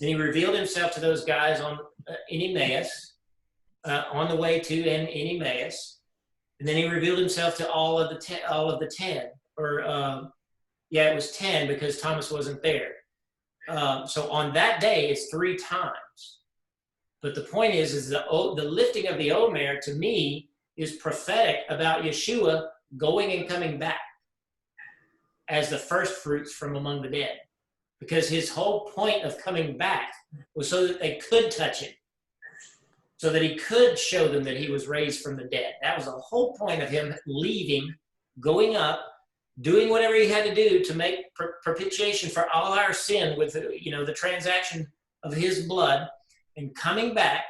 Then he revealed himself to those guys in Emmaus, on the way to in Emmaus. And then he revealed himself to all of the 10. It was 10 because Thomas wasn't there. So on that day, it's 3 times. But the point is the lifting of the Omer, to me, is prophetic about Yeshua going and coming back as the first fruits from among the dead. Because his whole point of coming back was so that they could touch him, so that he could show them that he was raised from the dead. That was the whole point of him leaving, going up, doing whatever he had to do to make propitiation for all our sin with the transaction of his blood, and coming back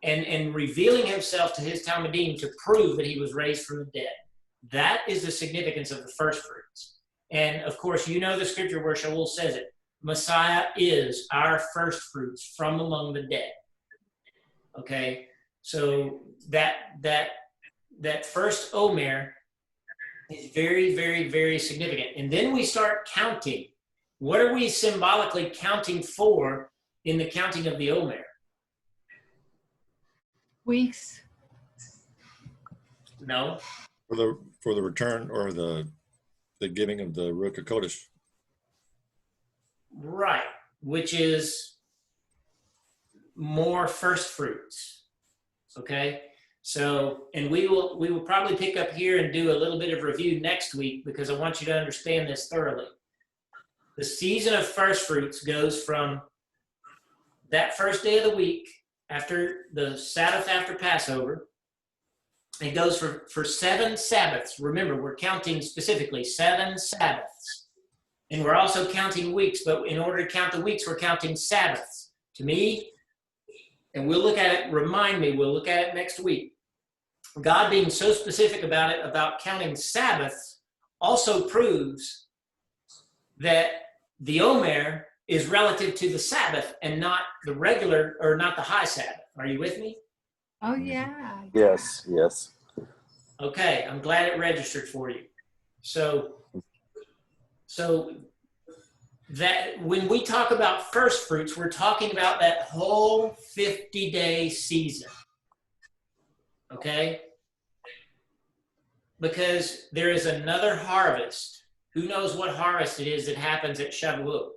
and revealing himself to his Talmudim to prove that he was raised from the dead. That is the significance of the first fruits. And of course, you know the scripture where Shaul says it, Messiah is our first fruits from among the dead. Okay, so that first Omer is very, very, very significant. And then we start counting. What are we symbolically counting for in the counting of the Omer? Weeks. No. For the return or the giving of the Ruach HaKodesh. Right, which is more first fruits. Okay, so, and we will probably pick up here and do a little bit of review next week, because I want you to understand this thoroughly. The season of first fruits goes from that first day of the week after the Sabbath after Passover. It goes for 7 Sabbaths. Remember, we're counting specifically 7 Sabbaths. And we're also counting weeks, but in order to count the weeks, we're counting Sabbaths. To me, and we'll look at it, we'll look at it next week. God being so specific about it, about counting Sabbaths, also proves that the Omer is relative to the Sabbath and not the regular, or not the high Sabbath. Are you with me? Oh, yeah. Yes. Okay, I'm glad it registered for you. So that when we talk about first fruits, we're talking about that whole 50-day season. Okay? Because there is another harvest. Who knows what harvest it is that happens at Shavu'ot?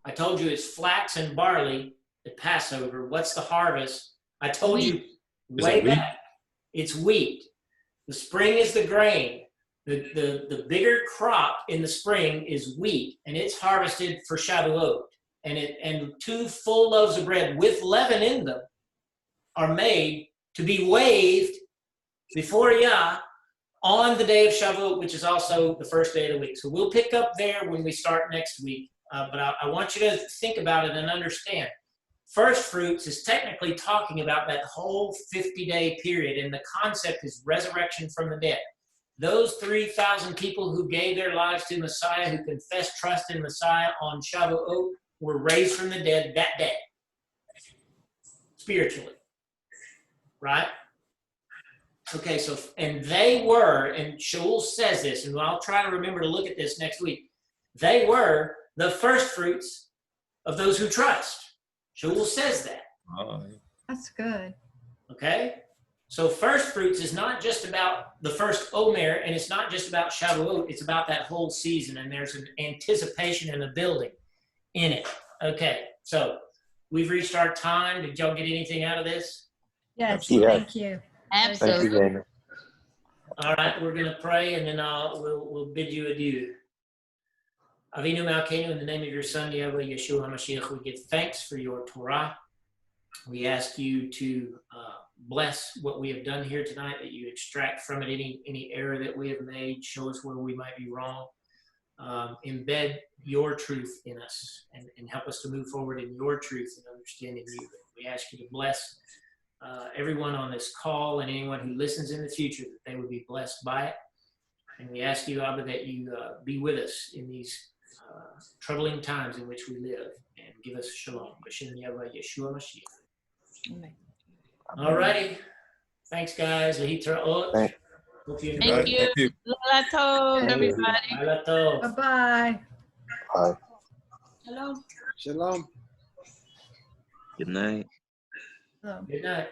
I told you it's flax and barley at Passover. What's the harvest? I told you way back. It's wheat. The spring is the grain. The bigger crop in the spring is wheat, and it's harvested for Shavuot. And 2 full loaves of bread with leaven in them are made to be waved before Yah on the day of Shavuot, which is also the first day of the week. So we'll pick up there when we start next week. But I want you to think about it and understand. First fruits is technically talking about that whole 50-day period, and the concept is resurrection from the dead. Those 3,000 people who gave their lives to Messiah, who confessed trust in Messiah on Shavuot, were raised from the dead that day. spiritually, right? Okay, so, and they were, and Shaul says this, and I'll try to remember to look at this next week. They were the first fruits of those who trust. Shaul says that. That's good. Okay? So first fruits is not just about the first Omer, and it's not just about Shavuot, it's about that whole season, and there's an anticipation and a building in it. Okay, so we've reached our time. Did y'all get anything out of this? Yes, Yeah. thank you. Thank Absolutely. you, Dana. All right, we're going to pray, and then we'll bid you adieu. Avinu Malkeinu, in the name of your Son, Yahweh Yeshua HaMashiach, we give thanks for your Torah. We ask you to bless what we have done here tonight, that you extract from it any error that we have made, show us where we might be wrong, embed your truth in us, and help us to move forward in your truth and understanding you. We ask you to bless everyone on this call and anyone who listens in the future, that they would be blessed by it. And we ask you, Abba, that you be with us in these troubling times in which we live, and give us shalom. B'Shem Yahweh Yeshua Mashiach. Amen. All righty. Thanks, guys. Lehitraot. Thank- Hope you Thank enjoyed. you. Thank you. Lala tov, Thank you. everybody. Laila tov. Bye-bye. Bye. Hello. Shalom. Good night. Hello. Good night.